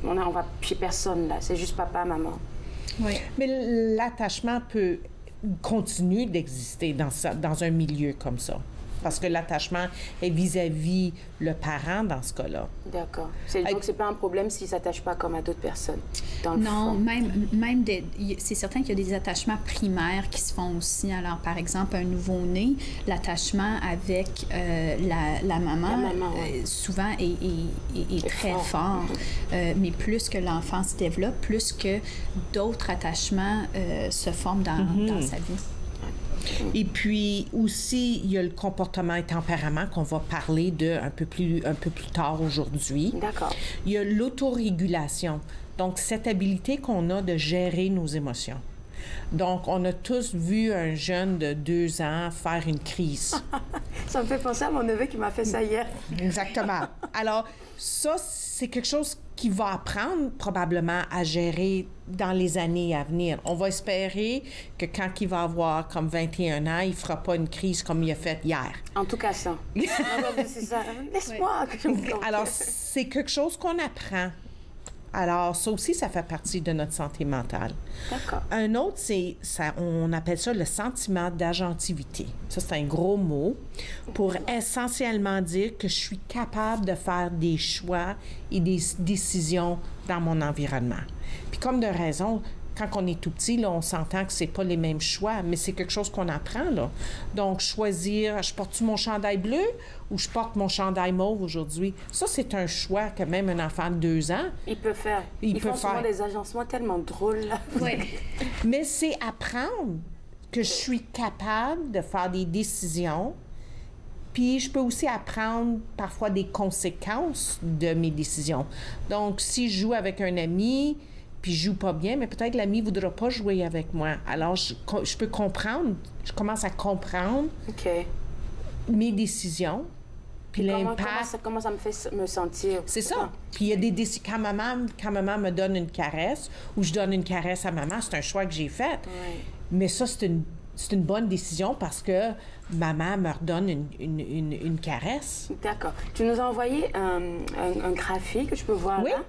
on va chez personne, là. C'est juste papa, maman. Oui. Mais l'attachement continue d'exister dans un milieu comme ça. Parce que l'attachement est vis-à-vis le parent dans ce cas-là. D'accord. Donc, c'est pas un problème s'il ne s'attache pas comme à d'autres personnes, dans le Non, fond. c'est certain qu'il y a des attachements primaires qui se font aussi. Alors, par exemple, un nouveau-né, l'attachement avec la maman, souvent est très fort. Mais plus que l'enfant se développe, plus que d'autres attachements se forment dans sa vie. Et puis aussi, il y a le comportement et tempérament qu'on va parler un peu plus tard aujourd'hui. D'accord. Il y a l'autorégulation. Donc, cette habilité qu'on a de gérer nos émotions. Donc, on a tous vu un jeune de 2 ans faire une crise. Ça me fait penser à mon neveu qui m'a fait ça hier. Exactement. Alors, ça, c'est quelque chose qu'il va apprendre probablement à gérer dans les années à venir. On va espérer que quand il va avoir comme 21 ans, il ne fera pas une crise comme il a fait hier. En tout cas, ça. C'est ça. Laisse-moi que je me plante. Alors, c'est quelque chose qu'on apprend. Alors, ça aussi, ça fait partie de notre santé mentale. D'accord. Un autre, on appelle ça le sentiment d'agentivité. Ça, c'est un gros mot pour essentiellement dire que je suis capable de faire des choix et des décisions dans mon environnement. Puis comme de raison, quand on est tout petit, là, on s'entend que c'est pas les mêmes choix, mais c'est quelque chose qu'on apprend, là. Donc, choisir, je porte-tu mon chandail bleu ou je porte mon chandail mauve aujourd'hui? Ça, c'est un choix que même un enfant de 2 ans... Il peut faire. Ils font souvent des agencements tellement drôles, là. Oui. Mais c'est apprendre que je suis capable de faire des décisions, puis je peux aussi apprendre parfois des conséquences de mes décisions. Donc, si je joue avec un ami... puis je joue pas bien, mais peut-être que l'ami ne voudra pas jouer avec moi. Alors, je peux comprendre, je commence à comprendre mes décisions, puis l'impact... Comment ça me fait me sentir? C'est ça. Puis il y a des décisions... Quand maman me donne une caresse, ou je donne une caresse à maman, c'est un choix que j'ai fait. Oui. Mais ça, c'est une bonne décision parce que maman me redonne une caresse. D'accord. Tu nous as envoyé un graphique que je peux voir là.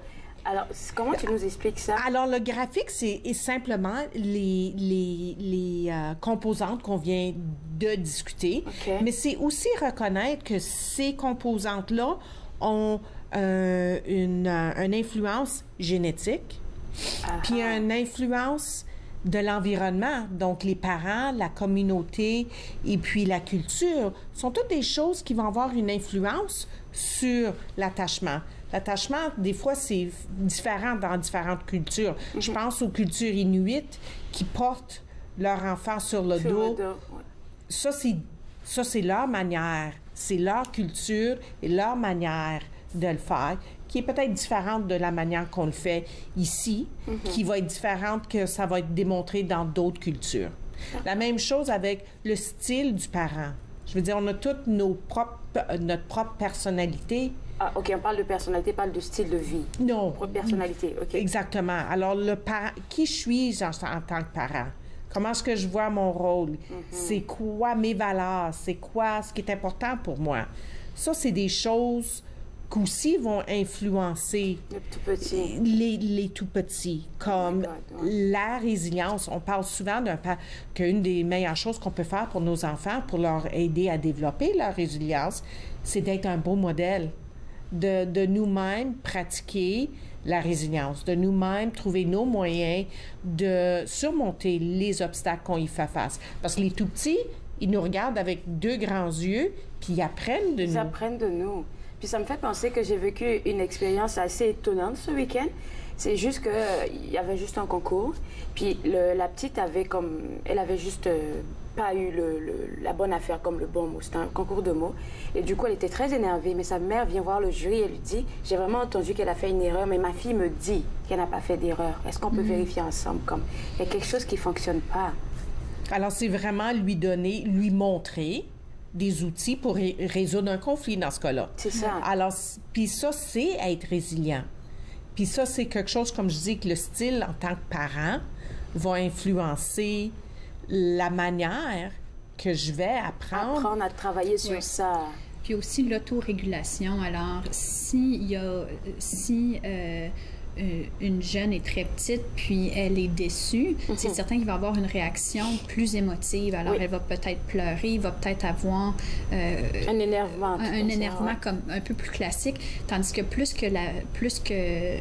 Alors, comment tu nous expliques ça? Alors, le graphique, c'est simplement les composantes qu'on vient de discuter. Mais c'est aussi reconnaître que ces composantes-là ont une influence génétique, puis une influence de l'environnement. Donc, les parents, la communauté et puis la culture sont toutes des choses qui vont avoir une influence sur l'attachement. L'attachement, des fois, c'est différent dans différentes cultures. Je pense aux cultures inuites qui portent leur enfant sur le dos. Ça, c'est leur manière, c'est leur culture et leur manière de le faire, qui est peut-être différente de la manière qu'on le fait ici, qui va être différente que ça va être démontré dans d'autres cultures. La même chose avec le style du parent. Je veux dire, on a toutes notre propre personnalité. Ah, OK, on parle de personnalité, pas de style de vie. Non. Propre personnalité, OK. Exactement. Alors, qui suis-je en tant que parent? Comment est-ce que je vois mon rôle? C'est quoi mes valeurs? C'est quoi ce qui est important pour moi? Ça, c'est des choses qu'aussi vont influencer les tout petits, comme la résilience. On parle souvent qu'une des meilleures choses qu'on peut faire pour nos enfants, pour leur aider à développer leur résilience, c'est d'être un beau modèle, de nous-mêmes pratiquer la résilience, de nous-mêmes trouver nos moyens de surmonter les obstacles qu'on y fait face. Parce que les tout petits, ils nous regardent avec deux grands yeux, puis ils apprennent de nous. Ils apprennent de nous. Puis ça me fait penser que j'ai vécu une expérience assez étonnante ce week-end. C'est juste qu'il y avait juste un concours. Puis la petite avait elle avait juste pas eu la bonne affaire comme le bon mot. C'était un concours de mots. Et du coup, elle était très énervée. Mais sa mère vient voir le jury et elle lui dit, j'ai vraiment entendu qu'elle a fait une erreur, mais ma fille me dit qu'elle n'a pas fait d'erreur. Est-ce qu'on peut vérifier ensemble? Il y a quelque chose qui ne fonctionne pas. Alors, c'est vraiment lui montrer des outils pour résoudre un conflit dans ce cas-là. C'est ça. Alors, puis ça, c'est être résilient. Puis ça, c'est quelque chose, comme je dis, que le style en tant que parent va influencer la manière que je vais apprendre. Apprendre à travailler sur ça. Puis aussi l'autorégulation. Alors, si une jeune est très petite, puis elle est déçue, c'est certain qu'il va avoir une réaction plus émotive. Alors, elle va peut-être pleurer, il va peut-être avoir un énervement. Un énervement comme un peu plus classique. Tandis que plus que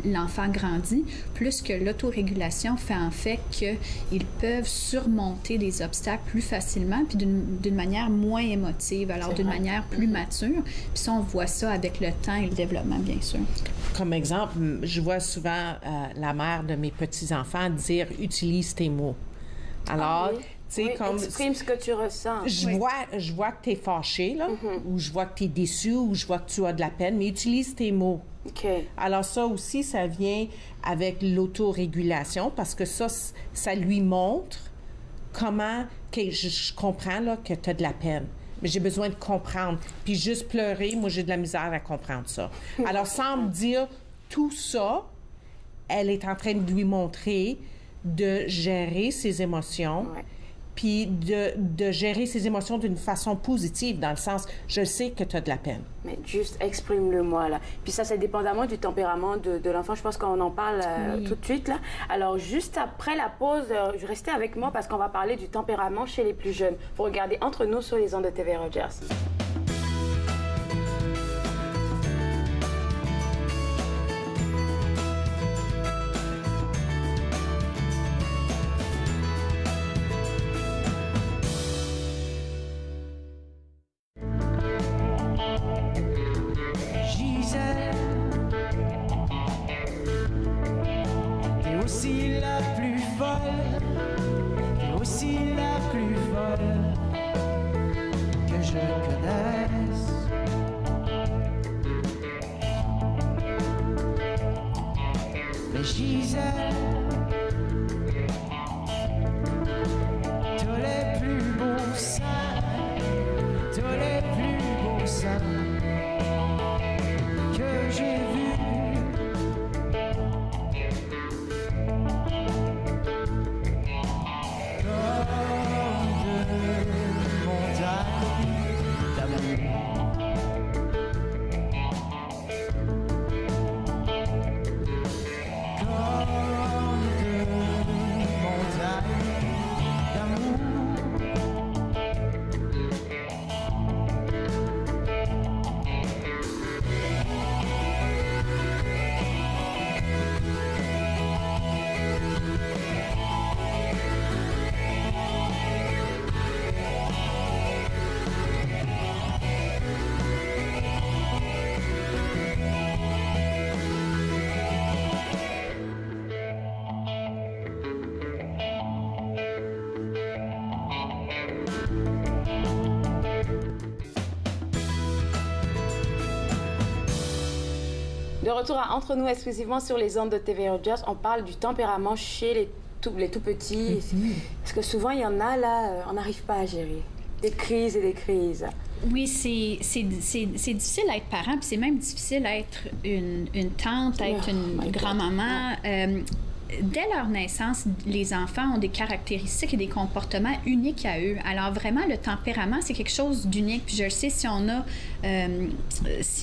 l'enfant grandit, plus que l'autorégulation fait en fait qu'ils peuvent surmonter des obstacles plus facilement, puis d'une manière moins émotive, alors d'une manière plus mature. Puis ça, on voit ça avec le temps et le développement, bien sûr. Comme exemple, je vois souvent la mère de mes petits-enfants dire « utilise tes mots ». Alors, tu sais, comme... Exprime ce que tu ressens. Je vois que tu es fâché, là, ou je vois que tu es déçu, ou je vois que tu as de la peine, mais utilise tes mots. Alors ça aussi, ça vient avec l'autorégulation, parce que ça lui montre comment... je comprends là, que tu as de la peine. Mais j'ai besoin de comprendre. Puis juste pleurer, moi, j'ai de la misère à comprendre ça. Alors, sans me dire tout ça, elle est en train de lui montrer de gérer ses émotions, puis de gérer ses émotions d'une façon positive, dans le sens, je sais que tu as de la peine. Mais juste exprime-le-moi, là. Puis ça, c'est dépendamment du tempérament de l'enfant. Je pense qu'on en parle tout de suite, là. Alors, juste après la pause, restez avec moi parce qu'on va parler du tempérament chez les plus jeunes. Vous regardez Entre nous sur les ondes de TV Rogers. De retour à Entre nous exclusivement sur les ondes de TV Rogers, on parle du tempérament chez les tout petits. Parce que souvent, il y en a là, on n'arrive pas à gérer. Des crises et des crises. Oui, c'est difficile à être parent, puis c'est même difficile à être une tante, à être une grand-maman. dès leur naissance, les enfants ont des caractéristiques et des comportements uniques à eux. Alors vraiment, le tempérament, c'est quelque chose d'unique. Puis je le sais, si on a,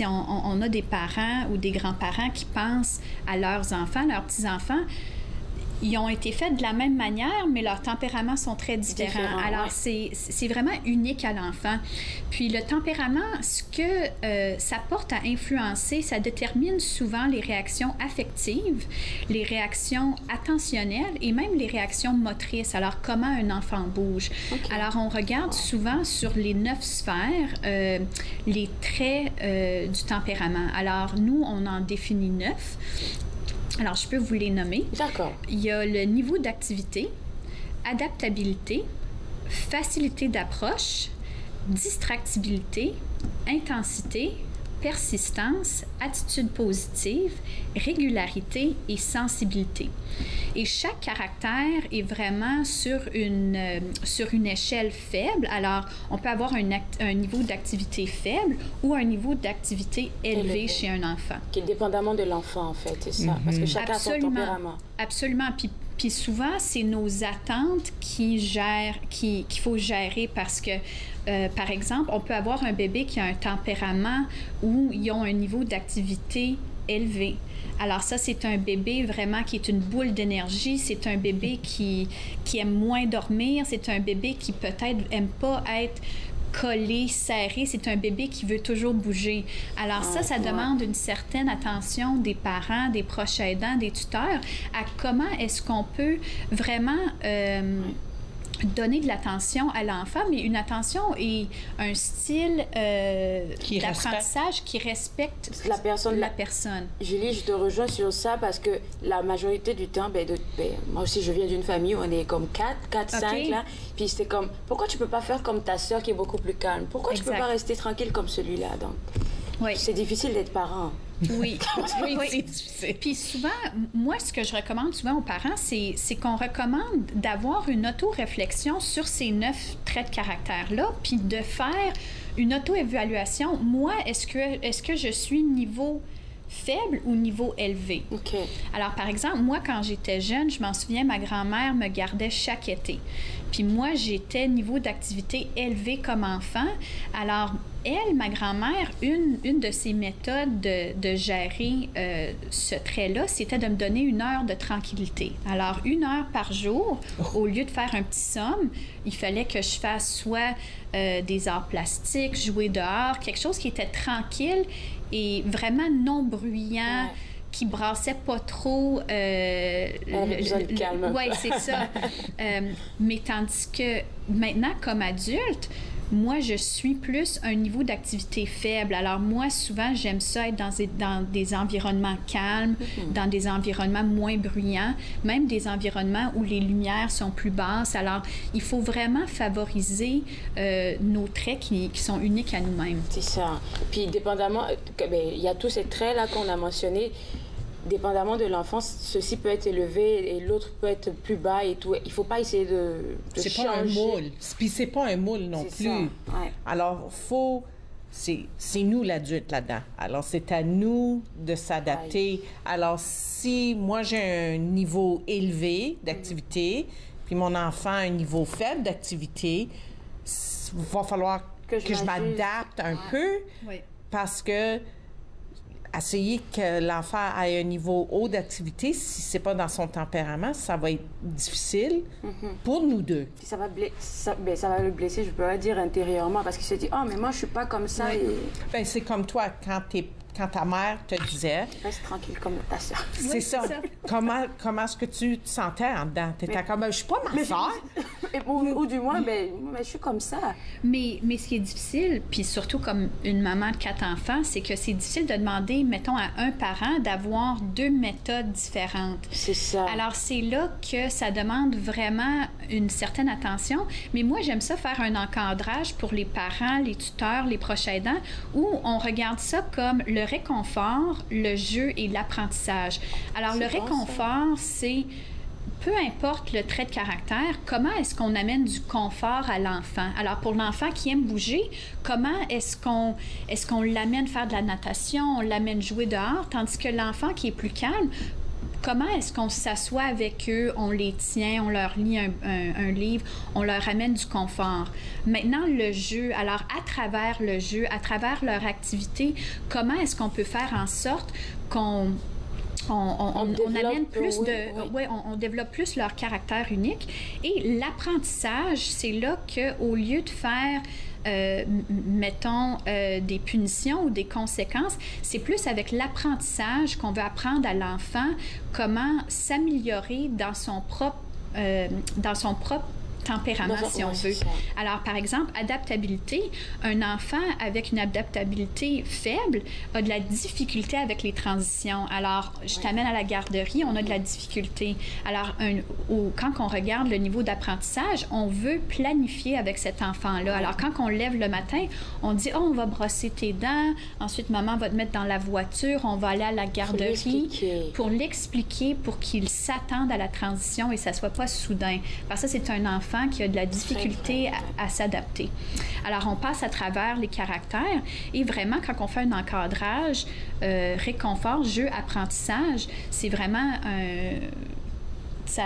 on a des parents ou des grands-parents qui pensent à leurs enfants, leurs petits-enfants, ils ont été faits de la même manière, mais leurs tempéraments sont très différents. Alors, c'est vraiment unique à l'enfant. Puis, le tempérament, ce que ça porte à influencer, ça détermine souvent les réactions affectives, les réactions attentionnelles et même les réactions motrices. Alors, comment un enfant bouge. Alors, on regarde souvent sur les 9 sphères les traits du tempérament. Alors, nous, on en définit 9. Alors, je peux vous les nommer. D'accord. Il y a le niveau d'activité, adaptabilité, facilité d'approche, distractibilité, intensité, persistance, attitude positive, régularité et sensibilité. Et chaque caractère est vraiment sur une échelle faible. Alors, on peut avoir un niveau d'activité faible ou un niveau d'activité élevé chez un enfant. Qui est dépendamment de l'enfant, en fait, c'est ça. Parce que chacun a son tempérament. Absolument. Puis souvent, c'est nos attentes qu'il faut gérer parce que, par exemple, on peut avoir un bébé qui a un tempérament où ils ont un niveau d'activité élevé. Alors ça, c'est un bébé vraiment qui est une boule d'énergie. C'est un bébé qui aime moins dormir. C'est un bébé qui peut-être aime pas être collé, serré. C'est un bébé qui veut toujours bouger. Alors ça demande une certaine attention des parents, des proches aidants, des tuteurs à comment est-ce qu'on peut vraiment donner de l'attention à l'enfant, mais une attention et un style d'apprentissage qui respecte la personne. Julie, je te rejoins sur ça parce que la majorité du temps, moi aussi je viens d'une famille où on est comme 4, 5 là, puis c'est comme, pourquoi tu peux pas faire comme ta sœur qui est beaucoup plus calme? Pourquoi tu peux pas rester tranquille comme celui-là? Donc, c'est difficile d'être parent. Oui, Puis souvent, moi, ce que je recommande souvent aux parents, c'est qu'on recommande d'avoir une auto-réflexion sur ces 9 traits de caractère-là, puis de faire une auto-évaluation. Moi, est-ce que je suis niveau faible ou niveau élevé? Alors, par exemple, moi, quand j'étais jeune, je m'en souviens, ma grand-mère me gardait chaque été. Puis moi, j'étais niveau d'activité élevé comme enfant. Alors, elle, ma grand-mère, une de ses méthodes de gérer ce trait-là, c'était de me donner 1 heure de tranquillité. Alors, 1 heure par jour, au lieu de faire un petit somme, il fallait que je fasse soit des arts plastiques, jouer dehors, quelque chose qui était tranquille et vraiment non bruyant, qui brassait pas trop. Le calme. Oui, c'est ça. Mais tandis que maintenant, comme adulte, moi, je suis plus un niveau d'activité faible. Alors moi, souvent, j'aime ça être dans des environnements calmes, dans des environnements moins bruyants, même des environnements où les lumières sont plus basses. Alors, il faut vraiment favoriser nos traits qui sont uniques à nous-mêmes. C'est ça. Puis, dépendamment, il y a tous ces traits-là qu'on a mentionnés. Dépendamment de l'enfant, ceci peut être élevé et l'autre peut être plus bas et tout. Il ne faut pas essayer de c'est changer. Pas un moule. Puis c'est pas un moule non plus. Alors, c'est nous l'adulte là-dedans. Alors, c'est à nous de s'adapter. Alors, si moi, j'ai un niveau élevé d'activité, puis mon enfant a un niveau faible d'activité, il va falloir que je m'adapte un peu parce que essayer que l'enfant ait un niveau haut d'activité, si c'est pas dans son tempérament, ça va être difficile pour nous deux. Puis ça va le blesser, je pourrais dire, intérieurement, parce qu'il se dit « Ah, mais moi, je suis pas comme ça. Et... » c'est comme toi, quand ta mère te disait... Reste tranquille comme ta soeur. C'est ça. Comment est-ce que tu te sentais en dedans? T'étais comme, je suis pas ma soeur. Ou du moins, je suis comme ça. Mais ce qui est difficile, puis surtout comme une maman de 4 enfants, c'est que c'est difficile de demander, mettons, à un parent d'avoir 2 méthodes différentes. C'est ça. Alors, c'est là que ça demande vraiment une certaine attention. Mais moi, j'aime ça faire un encadrage pour les parents, les tuteurs, les proches aidants, où on regarde ça comme le réconfort, le jeu et l'apprentissage. Alors, le réconfort, c'est peu importe le trait de caractère, comment est-ce qu'on amène du confort à l'enfant? Alors, pour l'enfant qui aime bouger, comment est-ce qu'on l'amène faire de la natation, on l'amène jouer dehors, tandis que l'enfant qui est plus calme, comment est-ce qu'on s'assoit avec eux, on les tient, on leur lit un livre, on leur amène du confort. Maintenant, le jeu, alors à travers le jeu, à travers leur activité, comment est-ce qu'on peut faire en sorte qu'on amène plus on développe plus leur caractère unique. Et l'apprentissage, c'est là qu'au lieu de faire mettons, des punitions ou des conséquences, c'est plus avec l'apprentissage qu'on veut apprendre à l'enfant comment s'améliorer dans son propre tempérament, si on veut. Alors, par exemple, adaptabilité, un enfant avec une adaptabilité faible a de la difficulté avec les transitions. Alors, je t'amène à la garderie, on a de la difficulté. Alors, quand on regarde le niveau d'apprentissage, on veut planifier avec cet enfant-là. Alors, quand on lève le matin, on dit « Oh, on va brosser tes dents, ensuite maman va te mettre dans la voiture, on va aller à la garderie. » Pour l'expliquer, pour qu'il s'attende à la transition et que ça ne soit pas soudain. Parce que ça, c'est un enfant qui a de la difficulté à s'adapter. Alors, on passe à travers les caractères et vraiment, quand on fait un encadrage, réconfort, jeu, apprentissage, c'est vraiment ça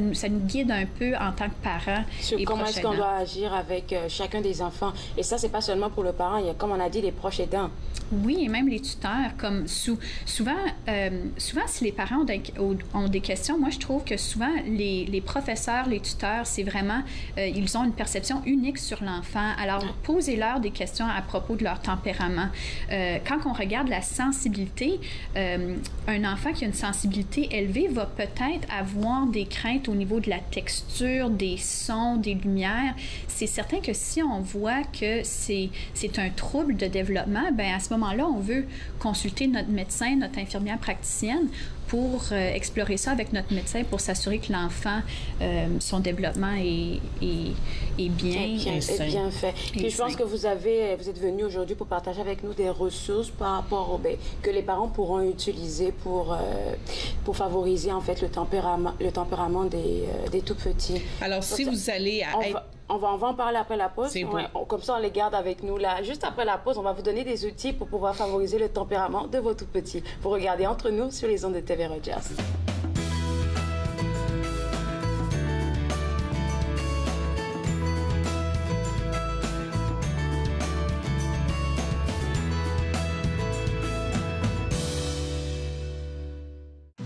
nous guide un peu en tant que parents. Sur comment est-ce qu'on doit agir avec chacun des enfants. Et ça, c'est pas seulement pour le parent, il y a, comme on a dit, les proches aidants. Oui, et même les tuteurs, comme souvent, si les parents ont des questions, moi, je trouve que souvent, les professeurs, les tuteurs, c'est vraiment, ils ont une perception unique sur l'enfant. Alors, posez-leur des questions à propos de leur tempérament. Quand on regarde la sensibilité, un enfant qui a une sensibilité élevée va peut-être avoir des craintes au niveau de la texture, des sons, des lumières. C'est certain que si on voit que c'est un trouble de développement, bien, à ce moment-là, on veut consulter notre médecin, notre infirmière praticienne pour explorer ça avec notre médecin pour s'assurer que l'enfant, son développement est bien fait. Puis je pense que vous êtes venu aujourd'hui pour partager avec nous des ressources par rapport que les parents pourront utiliser pour favoriser en fait le tempérament des tout petits. Alors, si vous allez on va en parler après la pause. Comme ça, on les garde avec nous là. Juste après la pause, on va vous donner des outils pour pouvoir favoriser le tempérament de vos tout petits. Vous regardez Entre nous sur les ondes de TV Rogers.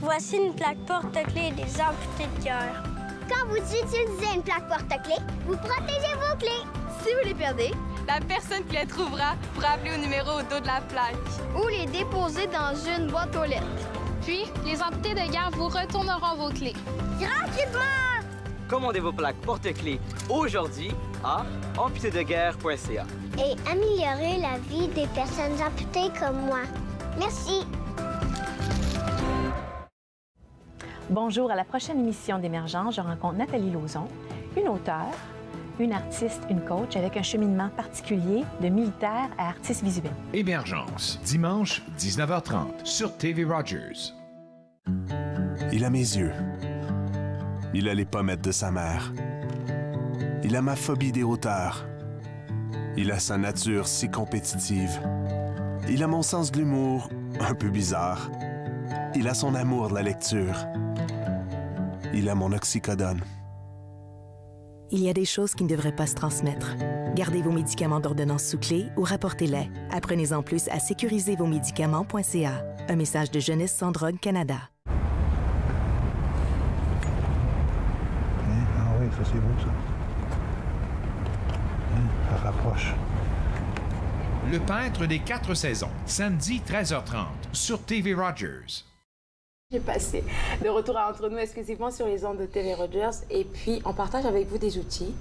Voici une plaque porte-clés des amputés de cœur. Quand vous utilisez une plaque porte-clés, vous protégez vos clés. Si vous les perdez, la personne qui les trouvera pourra appeler au numéro au dos de la plaque. Ou les déposer dans une boîte aux lettres. Puis, les amputés de guerre vous retourneront vos clés. Gratuitement! Commandez vos plaques porte-clés aujourd'hui à amputédeguerre.ca. Et améliorez la vie des personnes amputées comme moi. Merci! Bonjour, à la prochaine émission d'Émergence, je rencontre Nathalie Lauzon, une auteure, une artiste, une coach avec un cheminement particulier de militaire à artiste visuel. Émergence, dimanche, 19h30, sur TV Rogers. Il a mes yeux. Il a les pommettes de sa mère. Il a ma phobie des hauteurs. Il a sa nature si compétitive. Il a mon sens de l'humour un peu bizarre. Il a son amour de la lecture. Il a mon oxycodone. Il y a des choses qui ne devraient pas se transmettre. Gardez vos médicaments d'ordonnance sous clé ou rapportez-les. Apprenez-en plus à sécuriservosmédicaments.ca. Un message de Jeunesse sans drogue Canada. Ah oui, ça c'est beau ça. Ça rapproche. Le peintre des 4 saisons, samedi 13h30, sur TV Rogers. J'ai passé de retour à Entre nous exclusivement sur les ondes de TV Rogers et puis on partage avec vous des outils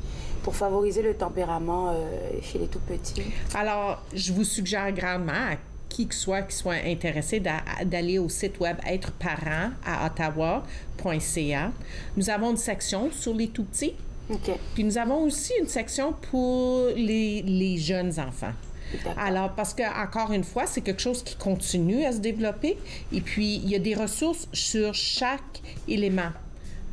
pour favoriser le tempérament chez les tout petits. Alors, je vous suggère grandement à qui que soit intéressé d'aller au site web êtreparent à ottawa.ca. Nous avons une section sur les tout petits. Okay. Puis nous avons aussi une section pour les jeunes enfants. Alors, parce que encore une fois, c'est quelque chose qui continue à se développer. Et puis, il y a des ressources sur chaque élément.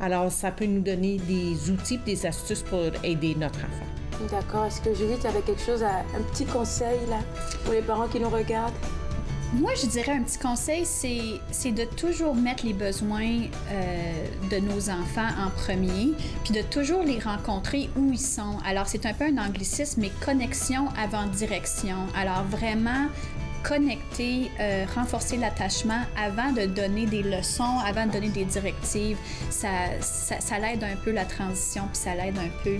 Alors, ça peut nous donner des outils, des astuces pour aider notre enfant. D'accord. Est-ce que Julie, tu avais quelque chose, un petit conseil là, pour les parents qui nous regardent? Moi, je dirais un petit conseil, c'est de toujours mettre les besoins de nos enfants en premier, puis de toujours les rencontrer où ils sont. Alors, c'est un peu un anglicisme, mais connexion avant direction. Alors, vraiment connecter, renforcer l'attachement avant de donner des leçons, avant de donner des directives. Ça l'aide un peu la transition, puis ça l'aide un peu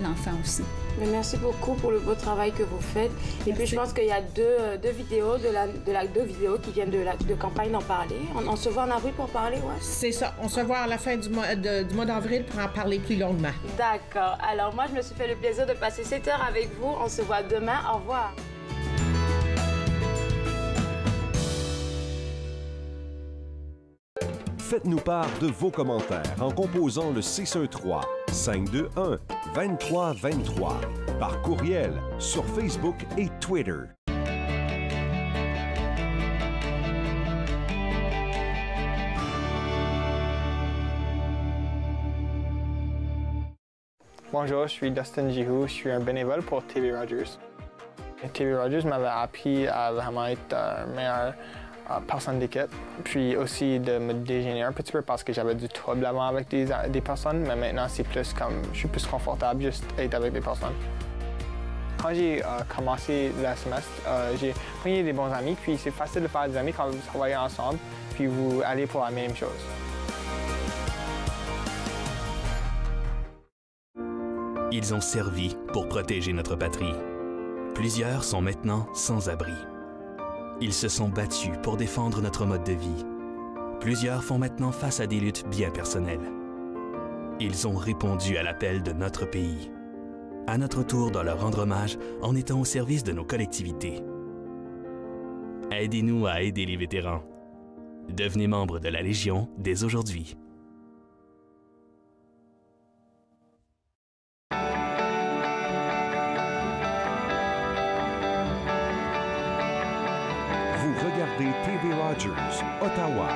l'enfant aussi. Mais merci beaucoup pour le beau travail que vous faites. Et puis, je pense qu'il y a deux vidéos deux vidéos qui viennent de campagne d'en parler. On se voit en avril pour parler, ouais? C'est ça. On se voit à la fin du mois d'avril pour en parler plus longuement. D'accord. Alors, moi, je me suis fait le plaisir de passer 7 heures avec vous. On se voit demain. Au revoir. Faites-nous part de vos commentaires en composant le 613-521-2323 par courriel sur Facebook et Twitter. Bonjour, je suis Dustin Jihu, je suis un bénévole pour TV Rogers. TV Rogers m'avait appris à vraiment être un meilleur personne d'équipe, puis aussi de me déjeuner un petit peu parce que j'avais du trouble avant avec des personnes, mais maintenant c'est plus comme, je suis plus confortable juste être avec des personnes. Quand j'ai commencé le semestre, j'ai pris des bons amis, puis c'est facile de faire des amis quand vous travaillez ensemble, puis vous allez pour la même chose. Ils ont servi pour protéger notre patrie. Plusieurs sont maintenant sans abri. Ils se sont battus pour défendre notre mode de vie. Plusieurs font maintenant face à des luttes bien personnelles. Ils ont répondu à l'appel de notre pays. À notre tour de leur rendre hommage en étant au service de nos collectivités. Aidez-nous à aider les vétérans. Devenez membre de la Légion dès aujourd'hui. Vous regardez TV Rogers, Ottawa.